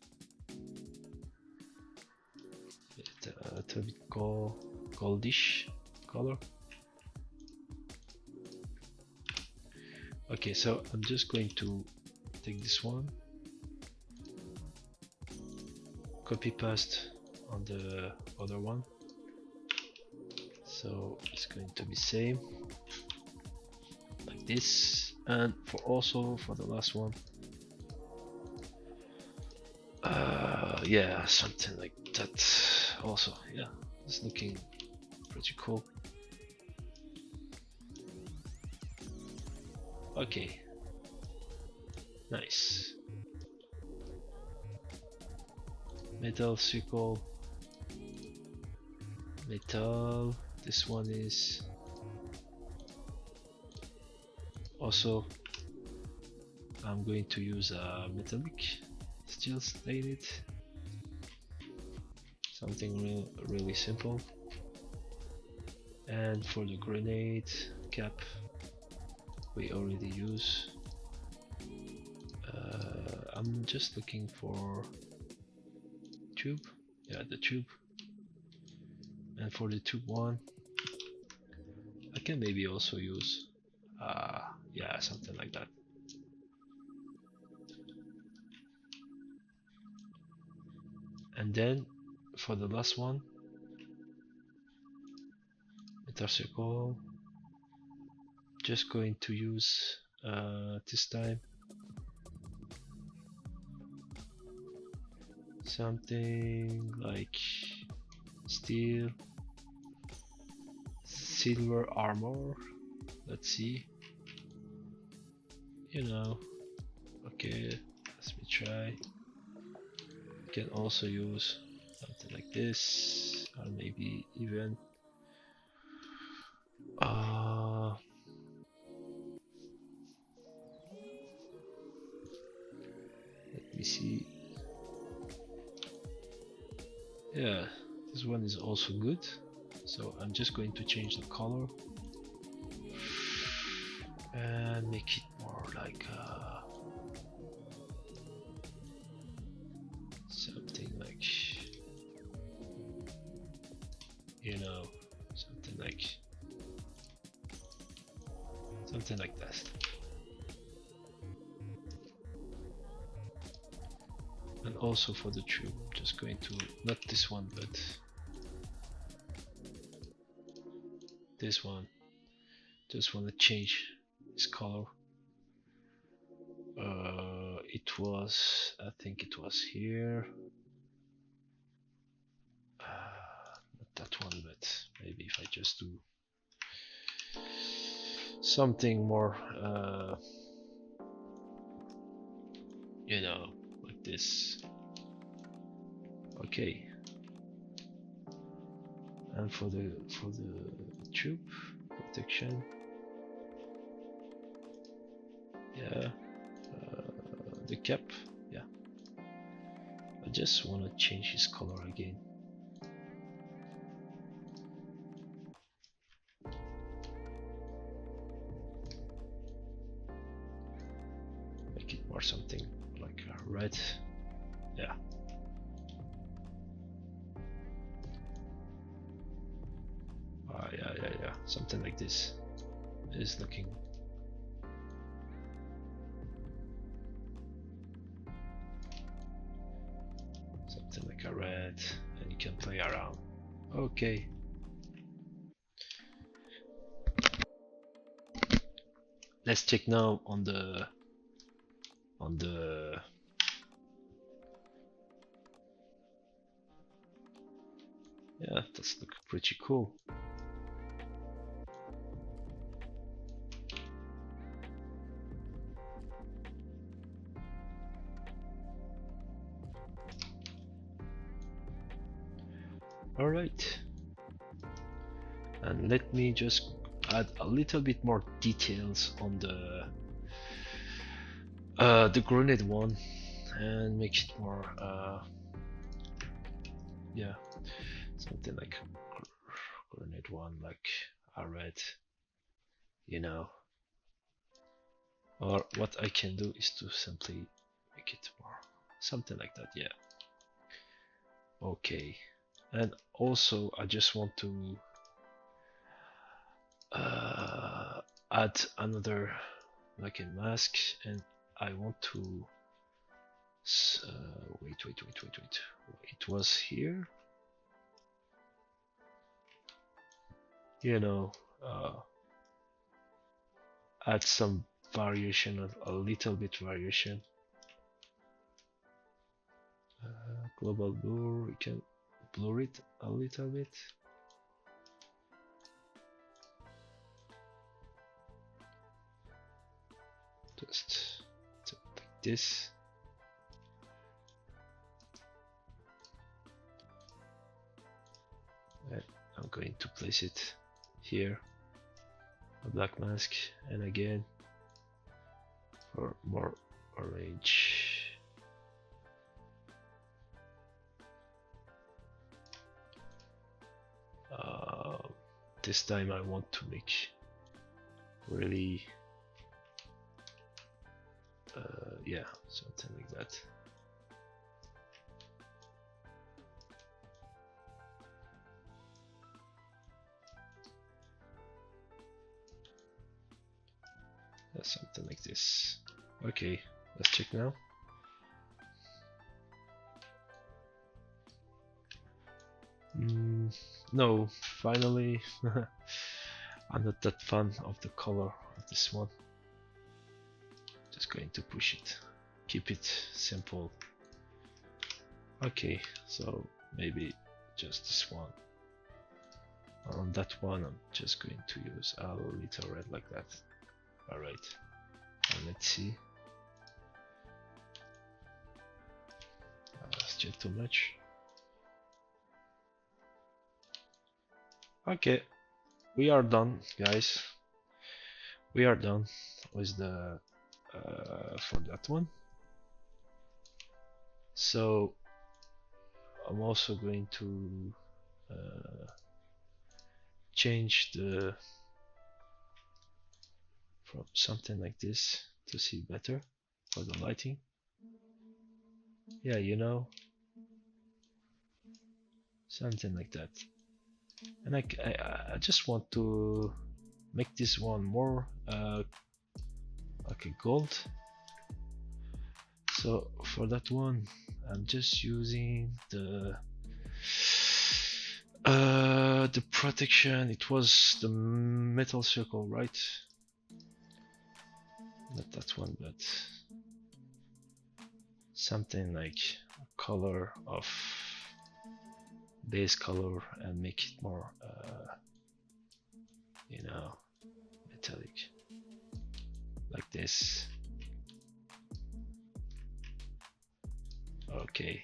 a little bit goldish color. Okay, so I'm just going to take this one, copy paste on the other one, so it's going to be same like this, and for also for the last one, yeah, something like that also. Yeah, it's looking pretty cool. Okay, nice. Metal circle, metal, this one is also, I'm going to use a metallic steel stained, something really simple. And for the grenade cap, we already use, I'm just looking for tube, yeah, the tube. And for the tube one, I can maybe also use yeah, something like that. And then for the last one, metal circle, just going to use this time something like steel, silver armor. Let's see, you know. Okay, let me try. You can also use something like this, or maybe even let me see. Yeah, this one is also good, so I'm just going to change the color and make it more like something like, you know, something like that. And also for the tube, I'm just going to, not this one, but this one, just want to change its color. It was, I think it was here, not that one, but maybe if I just do something more you know, like this. Okay. And for the tube protection, yeah, the cap, yeah. I just want to change his color again. Make it more something like red, yeah. Yeah, something like this is looking. Something like a red, and you can play around. Okay. Let's check now on the yeah, that's look pretty cool. All right, and let me just add a little bit more details on the grenade one and make it more yeah, something like grenade one, like a red, you know. Or what I can do is to simply make it more something like that, yeah. Okay, and also I just want to add another like a mask, and I want to wait, it was here, you know, add some variation, a little bit variation. Global blur, we can blur it a little bit. Just like this. And I'm going to place it here, a black mask, and again for more orange. This time I want to make really yeah, something like that. Something like this. Okay, let's check now. No, finally I'm not that fan of the color of this one. Just going to push it, keep it simple. Okay, so maybe just this one. On that one I'm just going to use a little red like that. Alright, and let's see. Still too much. Okay, we are done, guys. We are done with the for that one. So I'm also going to change the from something like this to see better for the lighting. Yeah, you know, something like that. And I just want to make this one more like a gold. So for that one I'm just using the protection. It was the metal circle, right? Not that one, but something like a color of base color and make it more you know, metallic. this. Okay,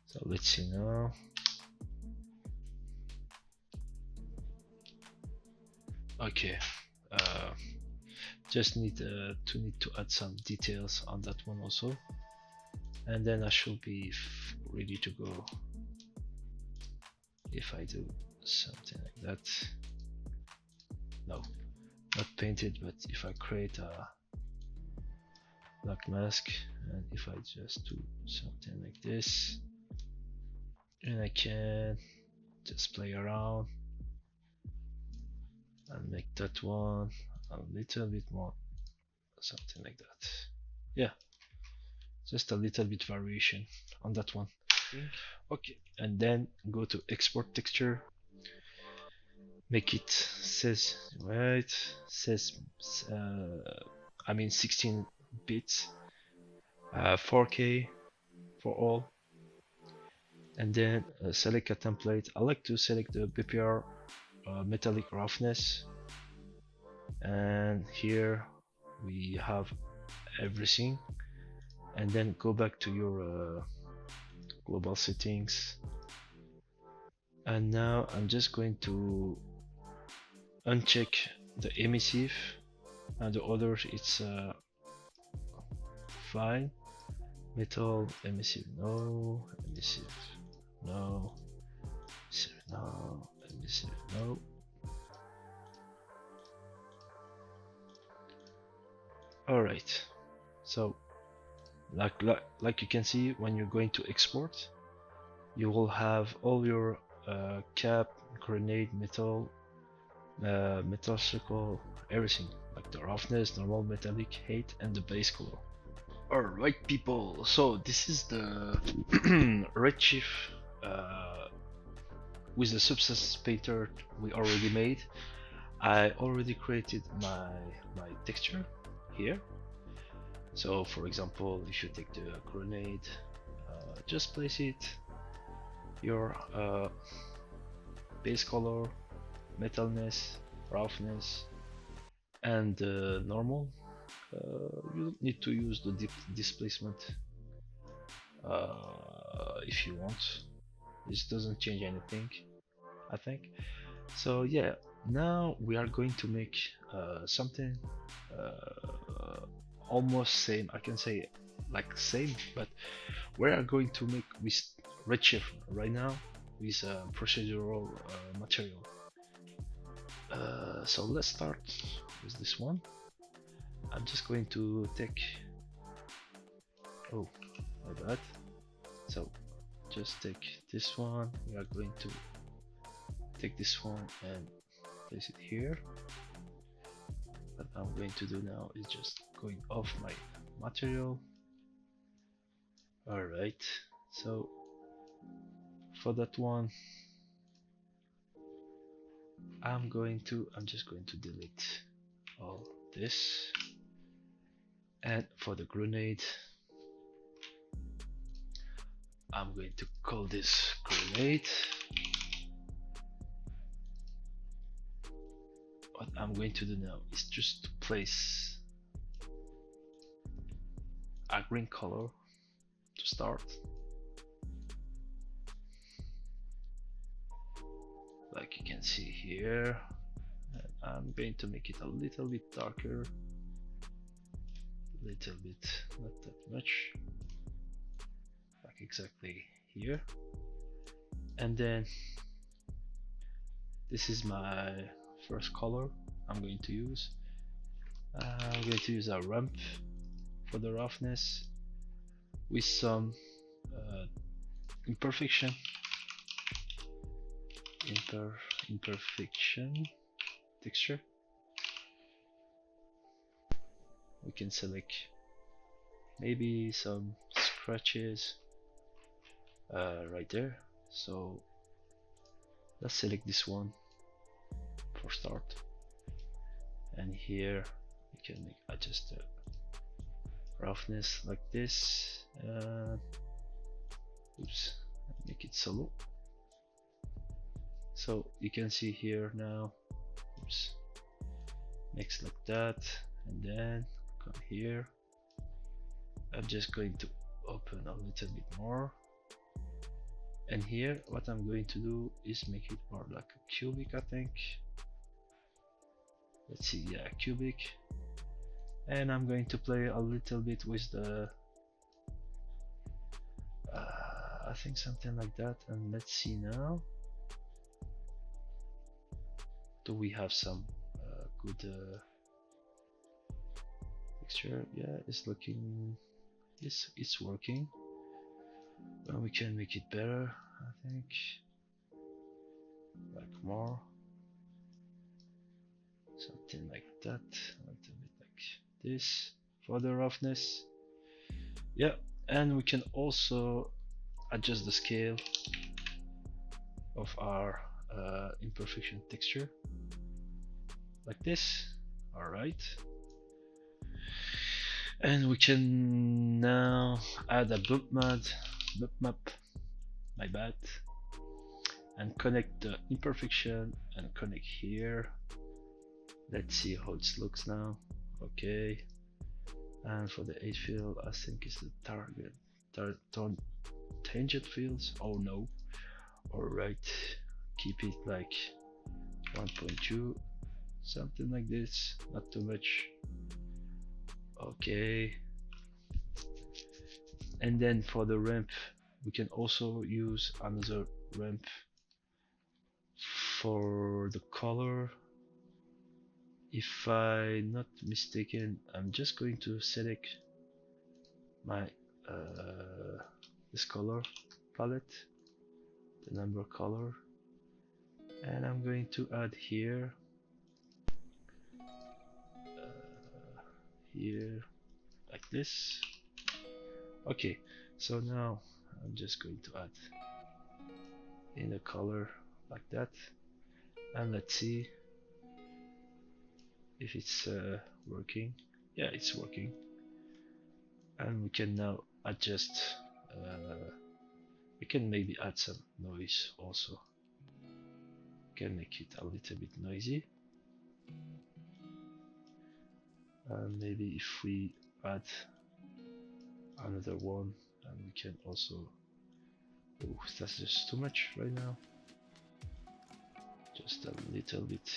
so let's see now. Okay, just need to add some details on that one also, and then I should be ready to go. If I do something like that, no, not painted, but if I create a black mask, and if I just do something like this, and I can just play around and make that one a little bit more, something like that. Yeah, just a little bit variation on that one. Okay, and then go to export texture, make it says right, says I mean 16 bits, 4K for all, and then select a template. I like to select the BPR metallic roughness, and here we have everything, and then go back to your global settings, and now I'm just going to uncheck the emissive, and the other it's fine. Metal emissive no, emissive no, emissive no, emissive no. All right, so like you can see, when you're going to export, you will have all your cap, grenade, metal, metal circle, everything, like the roughness, normal, metallic, height, and the base color. Alright people, so this is the Redshift with the Substance Painter we already made. I already created my texture here. So for example, if you take the grenade, just place it, your base color, metalness, roughness, and normal. You don't need to use the displacement if you want. This doesn't change anything, I think. So yeah, now we are going to make something almost same. I can say like same, but we are going to make with Redshift right now with procedural material. So let's start with this one. I'm just going to take, oh my bad, so just take this one. We are going to take this one and place it here. What I'm going to do now is just going off my material. Alright, so for that one I'm just going to delete all this, and for the grenade I'm going to call this grenade. What I'm going to do now is just to place a green color to start, like you can see here, and I'm going to make it a little bit darker, little bit, not that much, like exactly here. And then this is my first color I'm going to use. I'm going to use a ramp for the roughness with some imperfection texture. We can select maybe some scratches right there. So let's select this one for start, and here we can adjust the roughness like this. Oops, make it solo. So you can see here now, oops, makes like that, and then come here. I'm just going to open a little bit more, and here what I'm going to do is make it more like a cubic, I think. Let's see, yeah, cubic. And I'm going to play a little bit with the I think something like that. And let's see now, do we have some good texture? Yeah, it's looking, it's working. Well, we can make it better, I think, like more, something like that, a little bit like this for the roughness. Yeah, and we can also adjust the scale of our imperfection texture like this. All right, and we can now add a bump map, my bad, and connect the imperfection and connect here. Let's see how it looks now. Okay, and for the 8 field, I think it's the target tangent fields. Oh no. Alright, keep it like 1.2, something like this, not too much. Okay, and then for the ramp, we can also use another ramp for the color. If I'm not mistaken, I'm just going to select my this color palette, the number color, and I'm going to add here like this. Okay, so now I'm just going to add in a color like that, and let's see if it's working. Yeah, it's working. And we can now adjust, we can maybe add some noise also, can make it a little bit noisy. And maybe if we add another one, and we can also, oh, that's just too much right now, just a little bit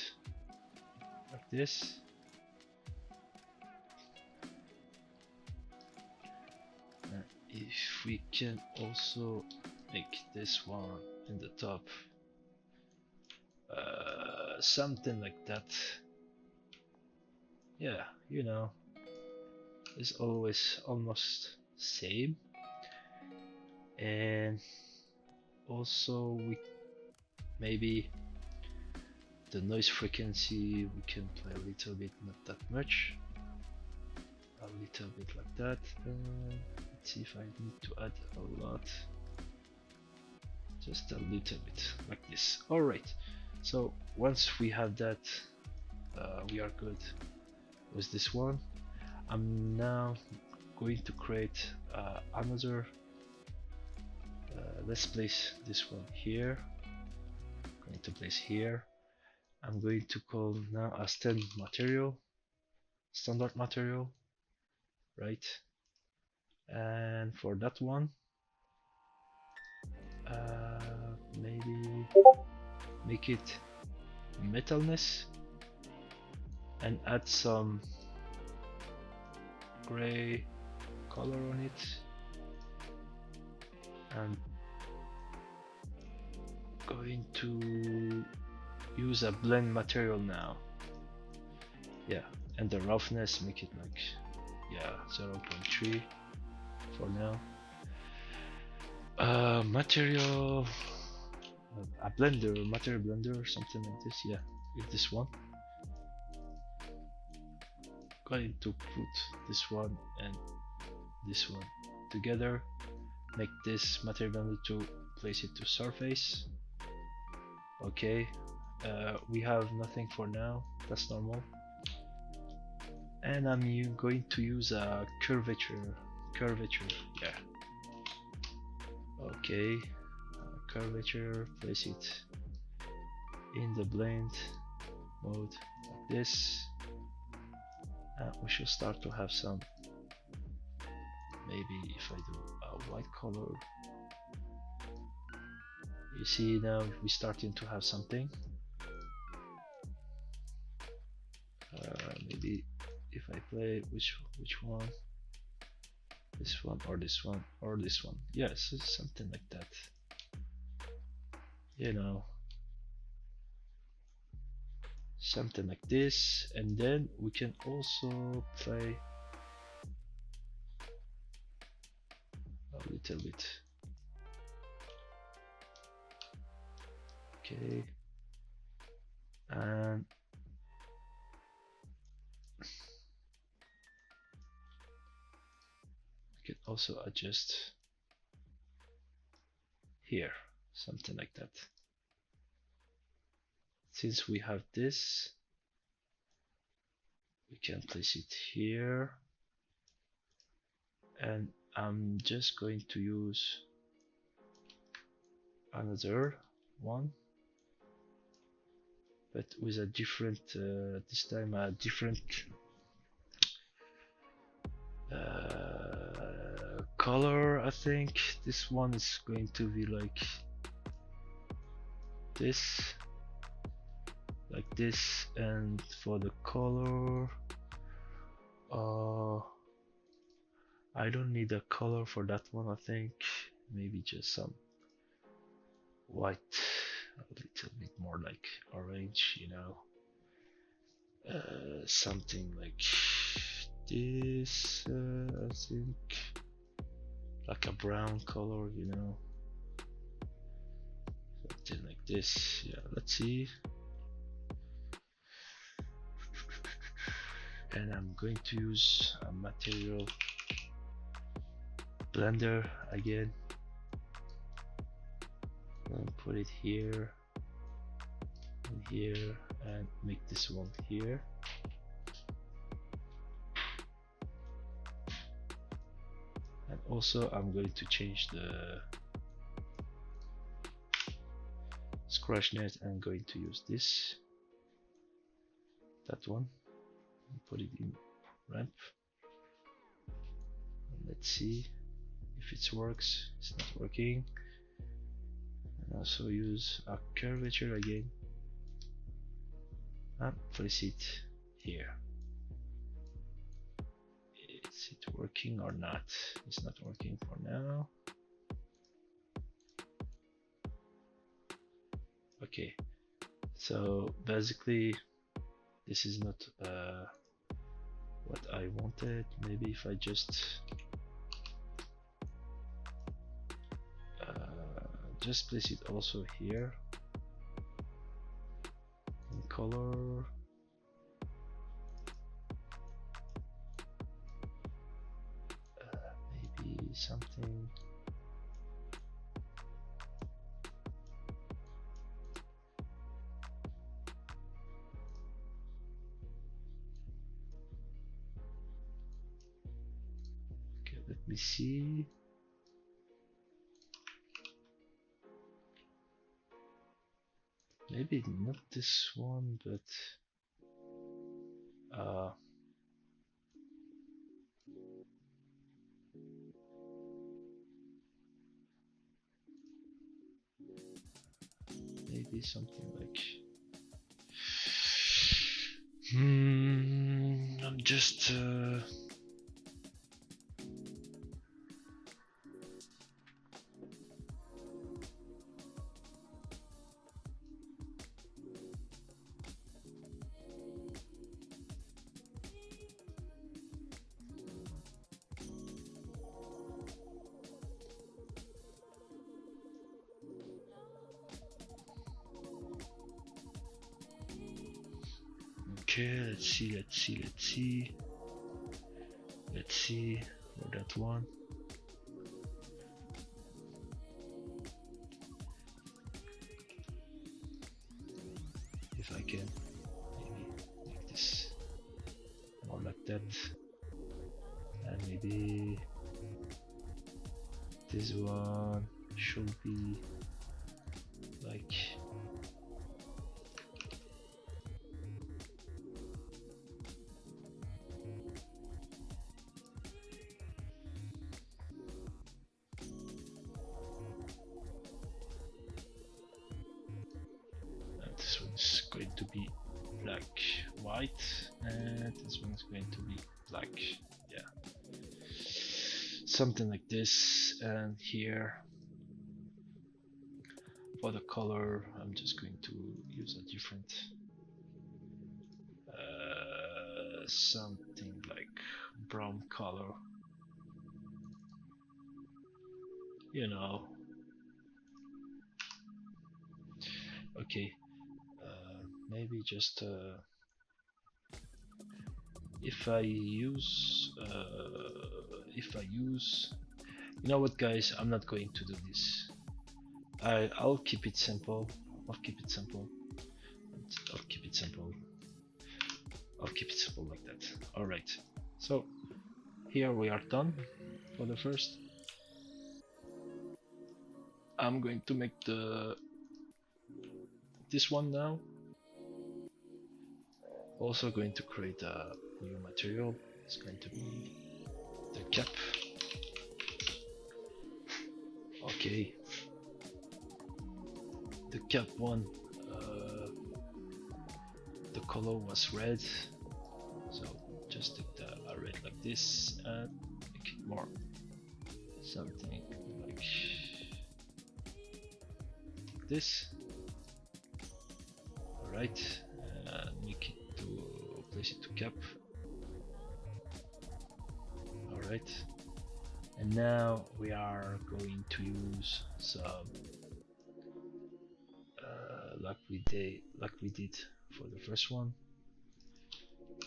like this. And if we can also make this one in the top something like that, yeah, you know, it's always almost same. And also we maybe the noise frequency we can play a little bit, not that much, a little bit like that. Let's see if I need to add a lot, just a little bit like this. Alright, so once we have that, we are good with this one. I'm now going to create another, let's place this one here, going to place here. I'm going to call now a standard material, right? And for that one, maybe make it metalness and add some gray color on it, and going to use a blend material now. Yeah, and the roughness, make it like, yeah, 0.3 for now. Material, a blender, material blender or something like this. Yeah, it's this one. Going to put this one and this one together, make this material blender to place it to surface. Okay, we have nothing for now, that's normal. And I'm going to use a curvature, yeah. Okay, curvature, place it in the blend mode like this, we should start to have some. Maybe if I do a white color, you see now we're starting to have something. Maybe if I play which one, this one or this one or this one, yes, it's something like that, you know, something like this. And then we can also play a little bit. Okay, and we can also adjust here, something like that. Since we have this, we can place it here, and I'm just going to use another one, but with a different this time a different color. I think this one is going to be like this, and for the color, I don't need a color for that one. I think maybe just some white, a little bit more like orange, you know, something like this. I think like a brown color, you know, something like this. Yeah, let's see. And I'm going to use a material blender again, and put it here and here, and make this one here. And also I'm going to change the scratch net. I'm going to use this, that one, and put it in ramp. And let's see if it works. It's not working. And also use a curvature again and place it here. Is it working or not? It's not working for now. Okay, so basically this is not what I wanted. Maybe if I just place it also here in color. Maybe something. Okay, let me see. Maybe not this one, but maybe something like I'm just okay, let's see for that one. If I can maybe make this more like that, and maybe this one should be like this one is going to be black, white, and this one is going to be black. Yeah, something like this. And here for the color, I'm just going to use a different something like brown color, you know. Okay, maybe just if I use you know what, guys, I'm not going to do this. I'll keep it simple. I'll keep it simple. I'll keep it simple. I'll keep it simple like that. All right. So here we are done for the first. I'm going to make this one now. Also going to create a new material. It's going to be the cap. Okay. The cap one, the color was red, so just take a red like this and make it more something like this. Alright, and make it to place it to cap. Alright, and now we are going to use some like we did for the first one.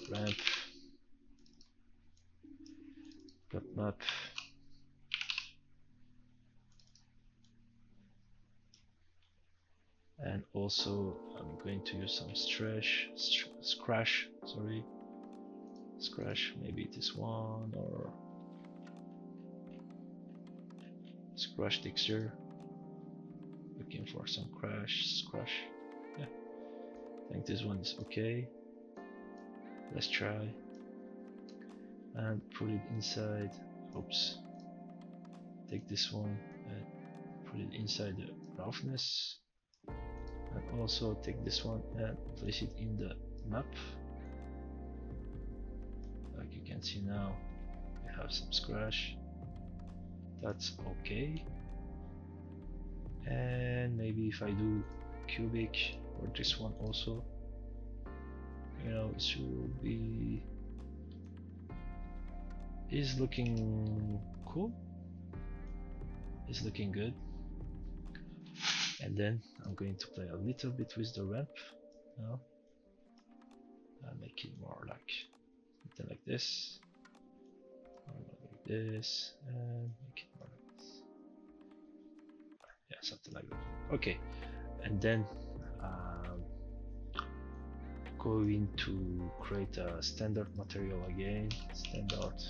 Ramp, map, and also I'm going to use some scratch, maybe this one, or scratch texture. Looking for some scratch. Yeah, I think this one is okay. Let's try and put it inside. Oops. Take this one and put it inside the roughness, and also take this one and place it in the map. Like you can see now, we have some scratch. That's okay. And maybe if I do cubic or this one also, you know, it should be is looking cool, is looking good. And then I'm going to play a little bit with the ramp now and make it more like something like this, and make it more like this. Yeah, something like that. Okay, and then going to create a standard material again. Standard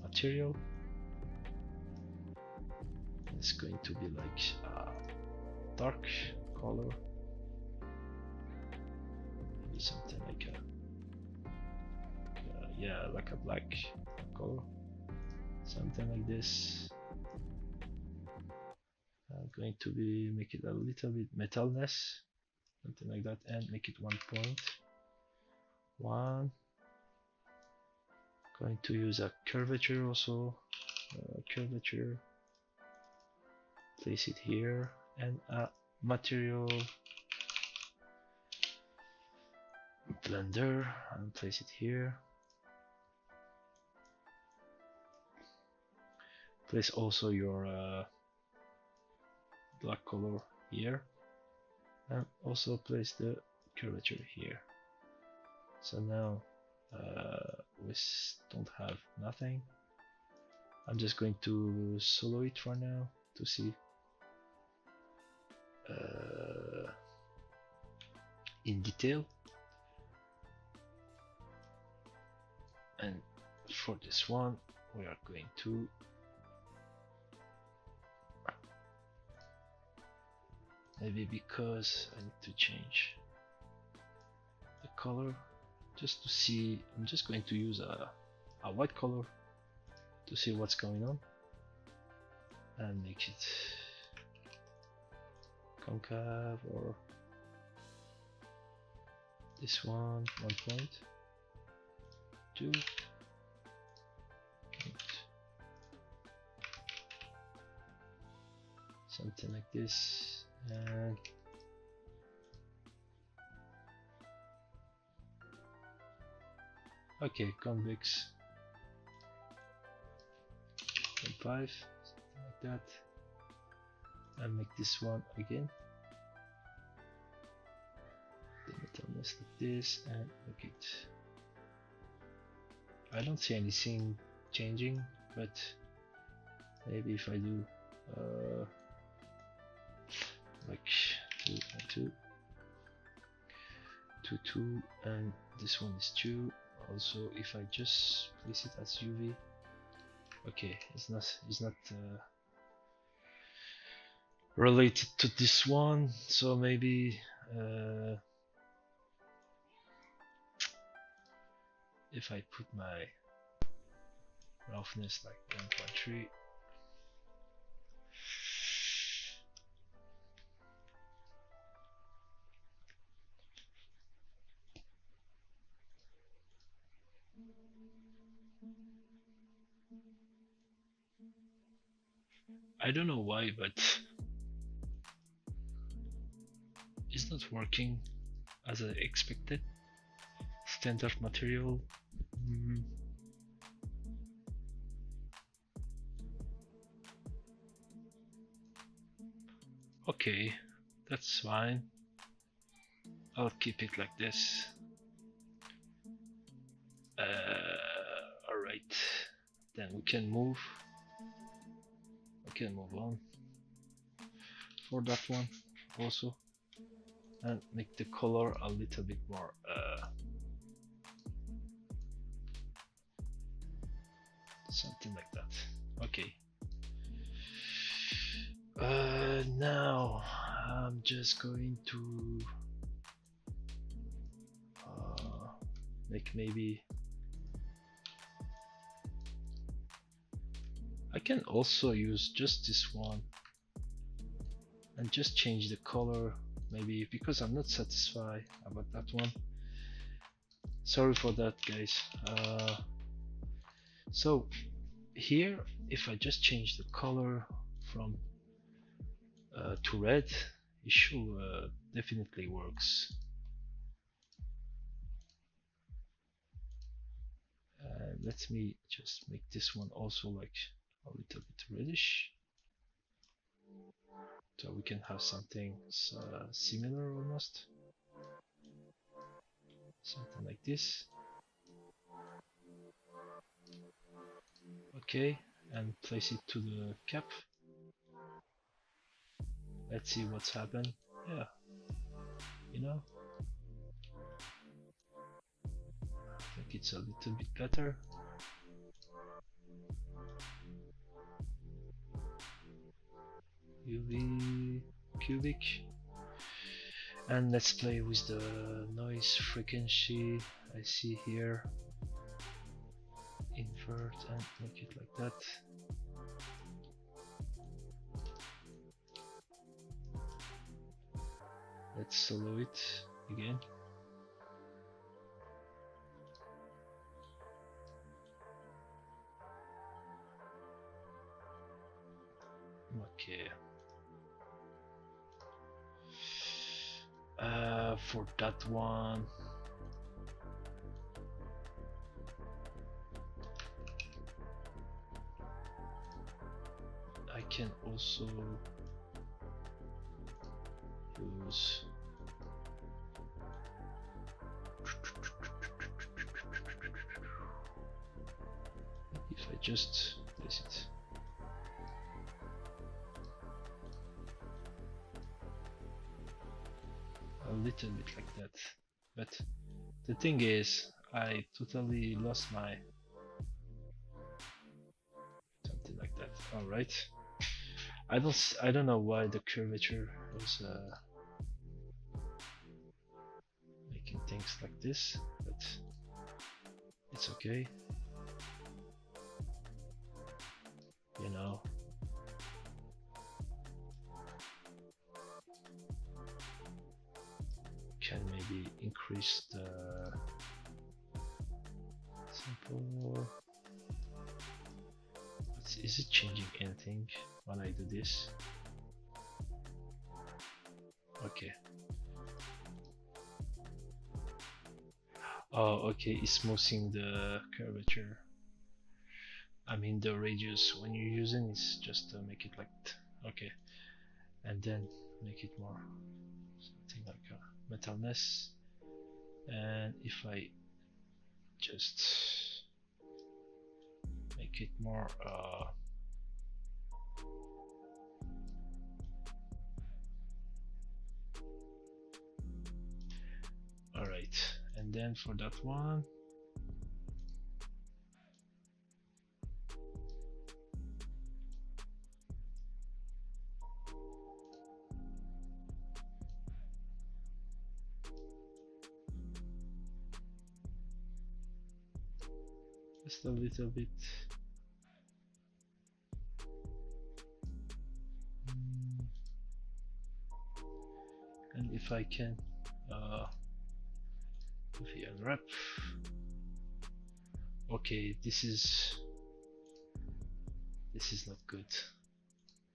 material. It's going to be like a dark color, maybe something like like a black color, something like this. I'm going to make it a little bit metalness, something like that, and make it 1.1. Going to use a curvature also, place it here, and a material blender and place it here. Place also your black color here, and also place the curvature here. So now we don't have nothing. I'm just going to solo it for now to see in detail. And for this one, we are going to maybe, because I need to change the color just to see, I'm just going to use a white color to see what's going on and make it concave or This one 1.2. Something like this, and okay, convex 0.5, something like that, and make this one again. The metalness like this, and make it. I don't see anything changing, but maybe if I do like 2 and 2, 2, 2, and this one is 2. Also, if I just place it as UV, okay, it's not related to this one, so maybe if I put my roughness like 1.3, I don't know why, but it's not working as I expected. Standard material. Okay, that's fine. I'll keep it like this. Alright, then we can move. We can move on for that one also, and make the color a little bit more something like that. Okay. Now I'm just going to make maybe I can also use just this one and just change the color, maybe, because I'm not satisfied about that one. Sorry for that, guys. So here, if I just change the color from to red, it should definitely works. Let me just make this one also like a little bit reddish, so we can have something similar almost, something like this. Okay, and place it to the cap. Let's see what's happened. Yeah, you know, I think it's a little bit better. UV cubic, and let's play with the noise frequency. I see here, invert and make it like that. Let's solo it again. Okay. For that one, I can also use if I just place it. A little bit like that, but the thing is I totally lost my something like that. All right, I don't know why the curvature is making things like this, but it's okay, you know. Can maybe maybe increase the simple. Is it changing anything when I do this? Okay. Oh, okay, it's smoothing the curvature. I mean the radius when you're using it's just to make it like okay, and then make it more something like a metalness. And if I just make it more alright, and then for that one just a little bit. And if I can if we unwrap, okay, this is not good.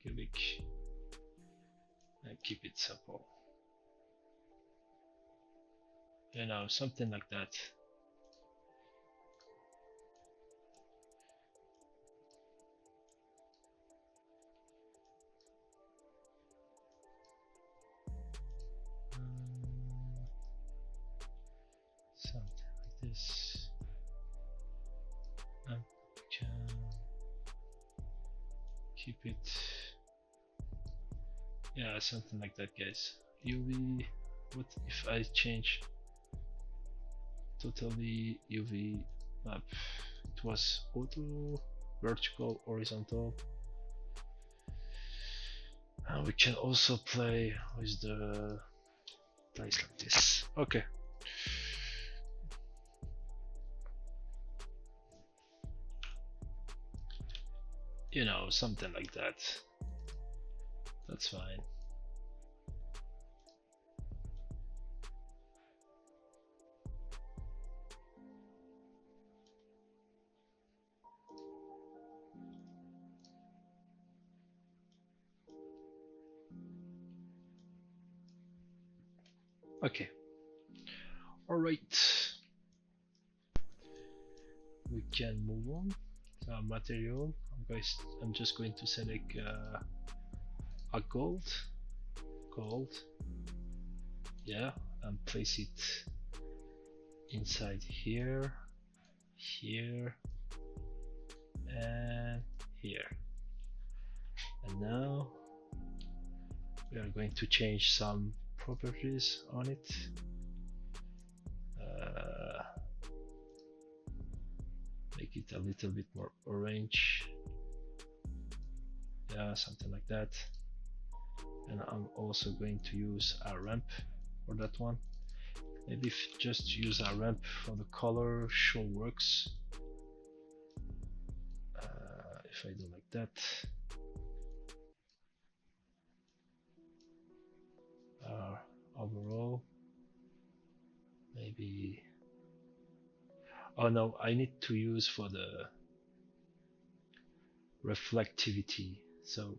Cubic and keep it simple, you know, something like that. Something like this, and can keep it, yeah, something like that, guys. UV, what if I change totally UV map? It was auto, vertical, horizontal, and we can also play with the place like this. Okay. You know, something like that. That's fine. Okay. All right. We can move on. Material. I'm just going to select a gold, yeah, and place it inside here, and here. And now we are going to change some properties on it. Make it a little bit more orange, yeah, something like that. And I'm also going to use a ramp for that one. Maybe if just use a ramp for the color show works. If I do like that, overall, maybe, oh no, I need to use for the reflectivity. So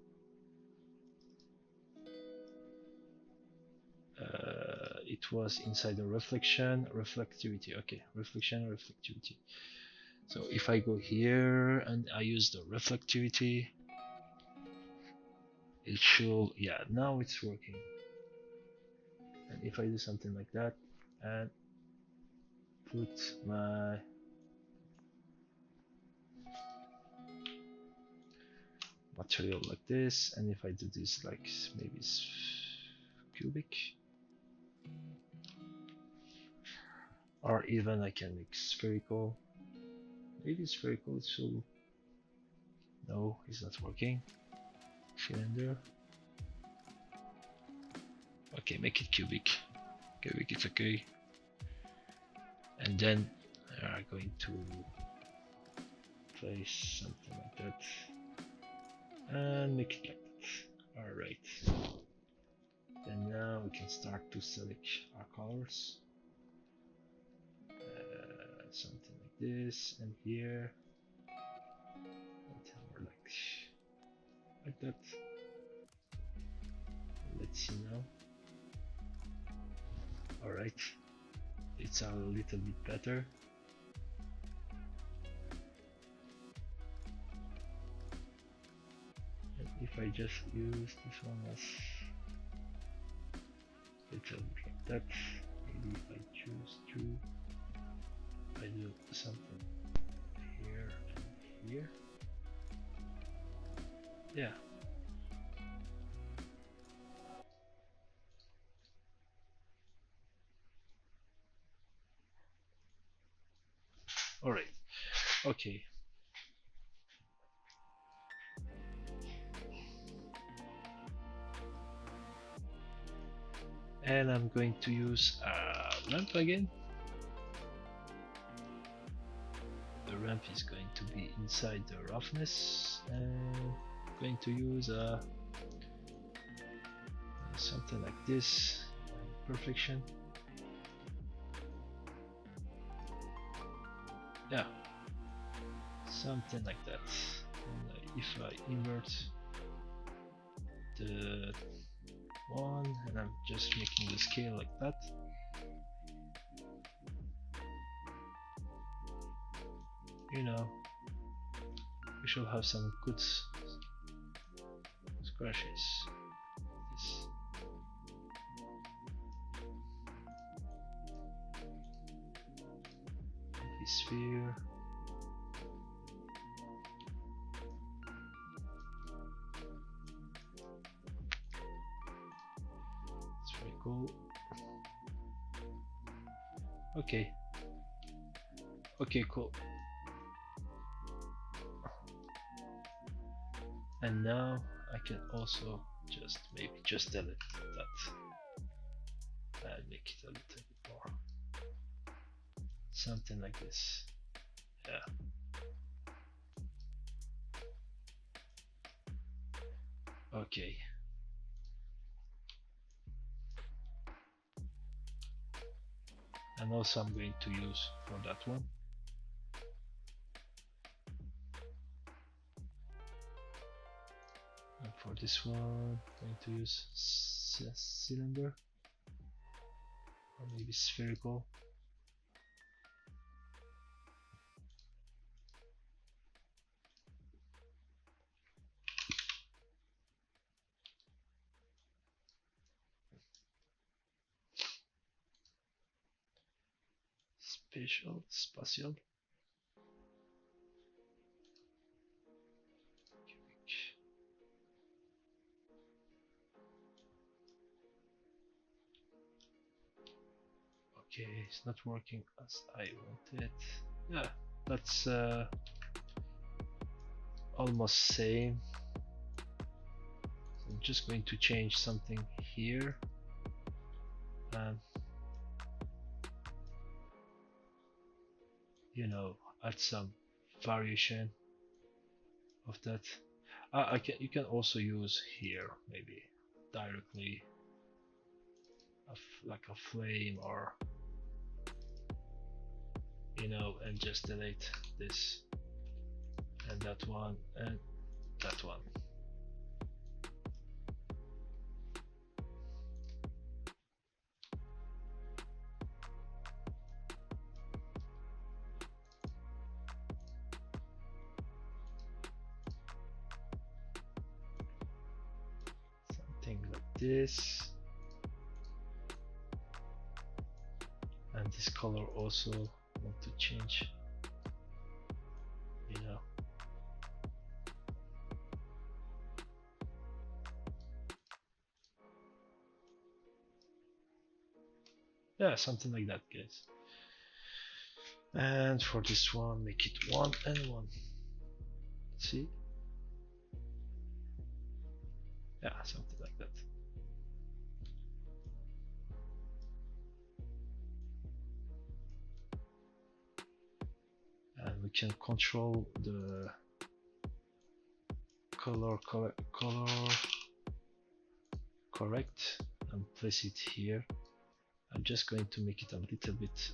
it was inside the reflectivity. Okay, reflectivity. So if I go here and I use the reflectivity, it should, yeah, now it's working. And if I do something like that and put my material like this, and if I do this like maybe cubic, or even I can make spherical. Maybe spherical, so no, it's not working. Cylinder. Okay, make it cubic. Cubic, it's okay. And then we are going to place something like that and make it like that. Alright. And now we can start to select our colors. this, and here, and more like that. Let's see now. All right, it's a little bit better. And if I just use this one as little bit like that, maybe if I choose to, I do something here and here. Yeah. All right. Okay. And I'm going to use a lamp again. The ramp is going to be inside the roughness, and I'm going to use something like this, perfection. Yeah, something like that. And if I invert the one, and I'm just making the scale like that, you know, we should have some good scratches. This. Sphere. It's very cool. Okay. Okay, cool. And now I can also maybe just delete that and make it a little bit more. Something like this. Yeah. Okay. And also I'm going to use for that one. And for this one, I'm going to use cylinder or maybe spherical. Spatial. Okay, it's not working as I wanted. Yeah, that's almost same. So I'm just going to change something here. You know, add some variation of that. You can also use here maybe directly like a flame, or you know, and just delete this and that one and that one. Something like this. And this color also want to change, you know. Yeah, something like that, guys. And for this one, make it 1 and 1. See? Yeah, something like that. And we can control the color correct and place it here. I'm just going to make it a little bit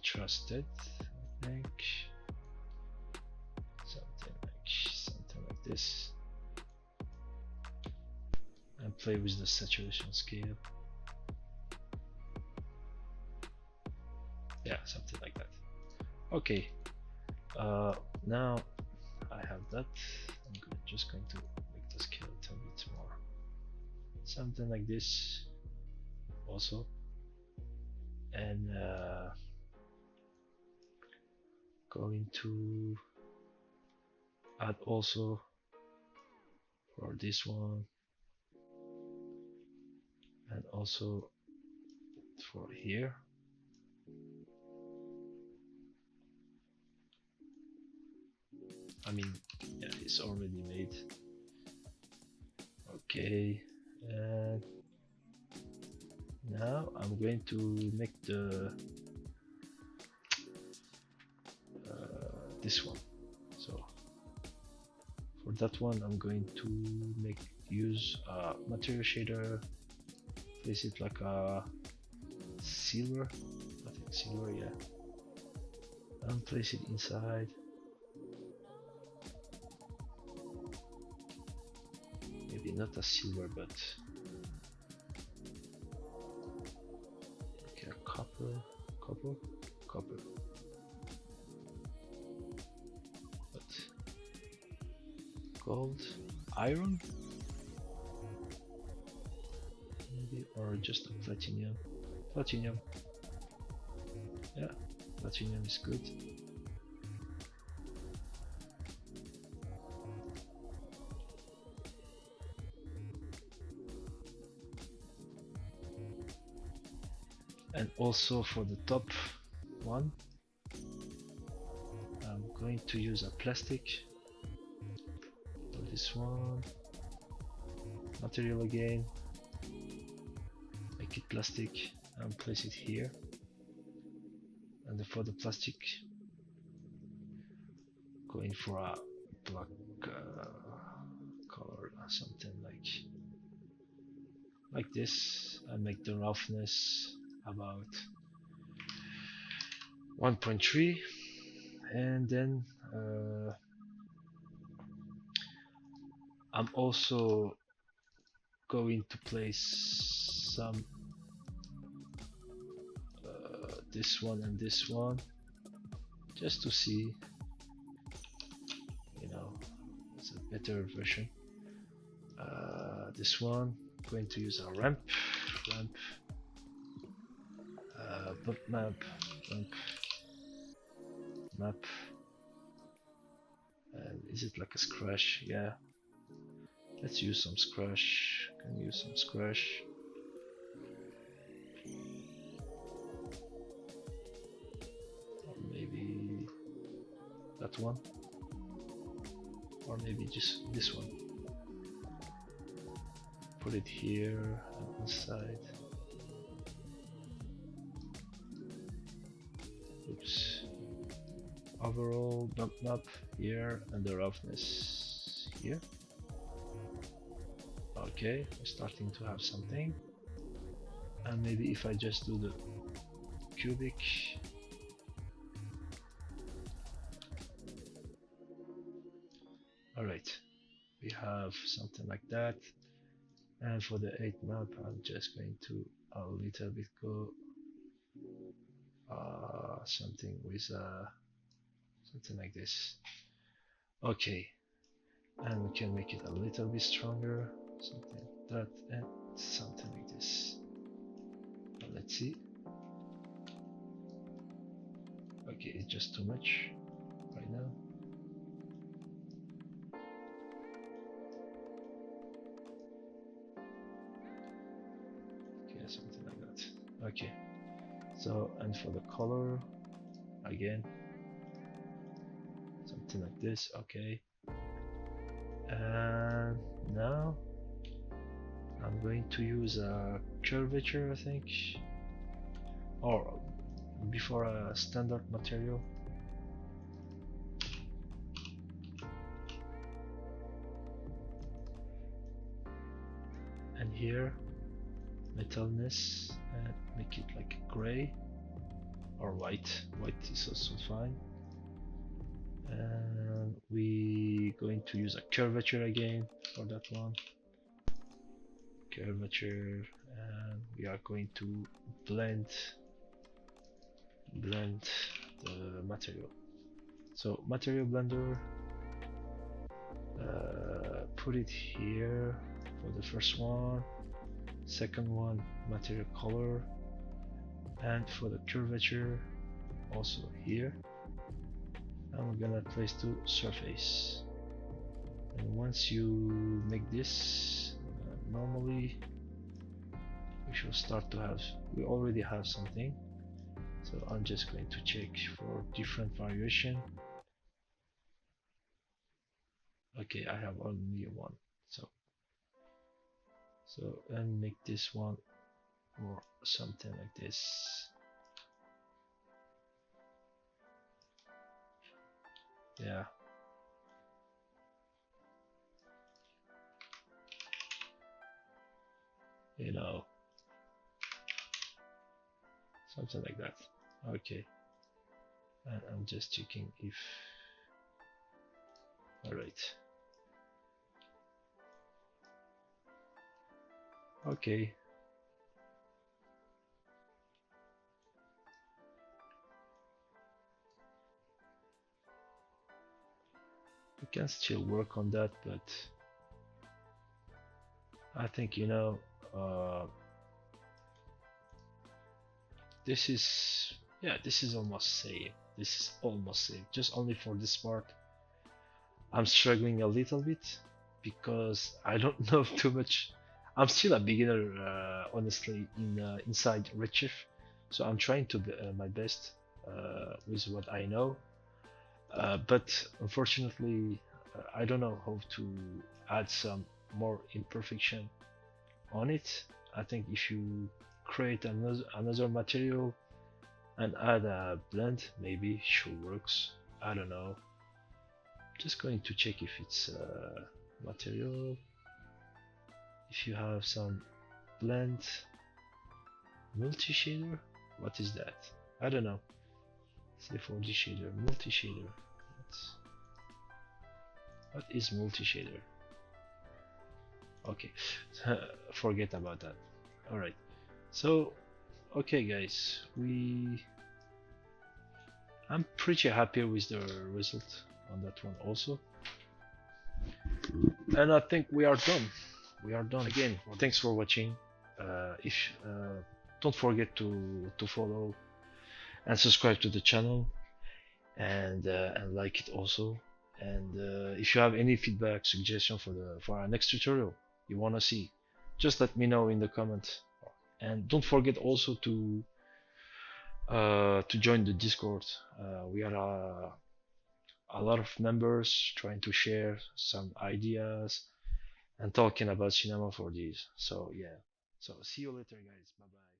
trusted, I think. Something like this. And play with the saturation scale. Yeah, something like that. Okay. Now I have that. I'm just going to make the scale a little bit more. Something like this also. And going to add also for this one, and also for here. I mean, yeah, it's already made. Okay, and now I'm going to make the this one. So for that one, I'm going to use a material shader, place it like a silver, I think silver, yeah, and place it inside. Maybe not a silver, but okay, copper. But gold, iron, maybe, or just a platinum. Platinum. Yeah, platinum is good. And also for the top one, I'm going to use a plastic for this one. Material again, make it plastic and place it here. And for the plastic, going for a black color, something like this, and make the roughness about 1.3, and then I'm also going to place some this one and this one, just to see, you know, it's a better version. This one, going to use a ramp, bump map, and is it like a scratch? Yeah, let's use some scratch. Can use some scratch. Or maybe that one, or maybe just this one. Put it here and inside. Oops. Overall bump map here and the roughness here. Okay, we're starting to have something. And maybe if I just do the cubic. Alright, we have something like that. And for the 8 map, I'm just going to a little bit go something with something like this. Okay, and we can make it a little bit stronger, something like that, and something like this. Let's see. Okay, it's just too much right now. Okay, something like that. Okay, so, and for the color, again, something like this. Okay, and now I'm going to use a curvature, I think, or before a standard material. And here, metalness, and make it like gray or white is also fine. And we going to use a curvature again for that one, curvature, and we are going to blend the material. So material blender, put it here for the first one, second one material color, and for the curvature also here. And we're gonna place to surface. And once you make this, normally we should start to have, we already have something. So I'm just going to check for different variation. Okay, I have only one. So and make this one or something like this. Yeah. You know, something like that. Okay. And I'm just checking if, all right. Okay. We can still work on that, but I think, you know, this is, yeah, this is almost same. This is almost same. Just only for this part, I'm struggling a little bit because I don't know too much. I'm still a beginner, honestly, inside Redshift, so I'm trying to be, my best with what I know. But unfortunately, I don't know how to add some more imperfection on it. I think if you create another material and add a blend, maybe should works. I don't know. Just going to check if it's material. If you have some blend multi-shader, what is that? I don't know. Say for the shader, multi-shader. What is multi-shader? Okay, forget about that. All right. So, okay, guys, I'm pretty happy with the result on that one also, and I think we are done. We are done. Again, thanks for watching. If don't forget to follow and subscribe to the channel, and like it also. And if you have any feedback, suggestion for our next tutorial you want to see, just let me know in the comments. And don't forget also to join the Discord. We are a lot of members trying to share some ideas and talking about cinema for these. So yeah. So see you later, guys. Bye bye.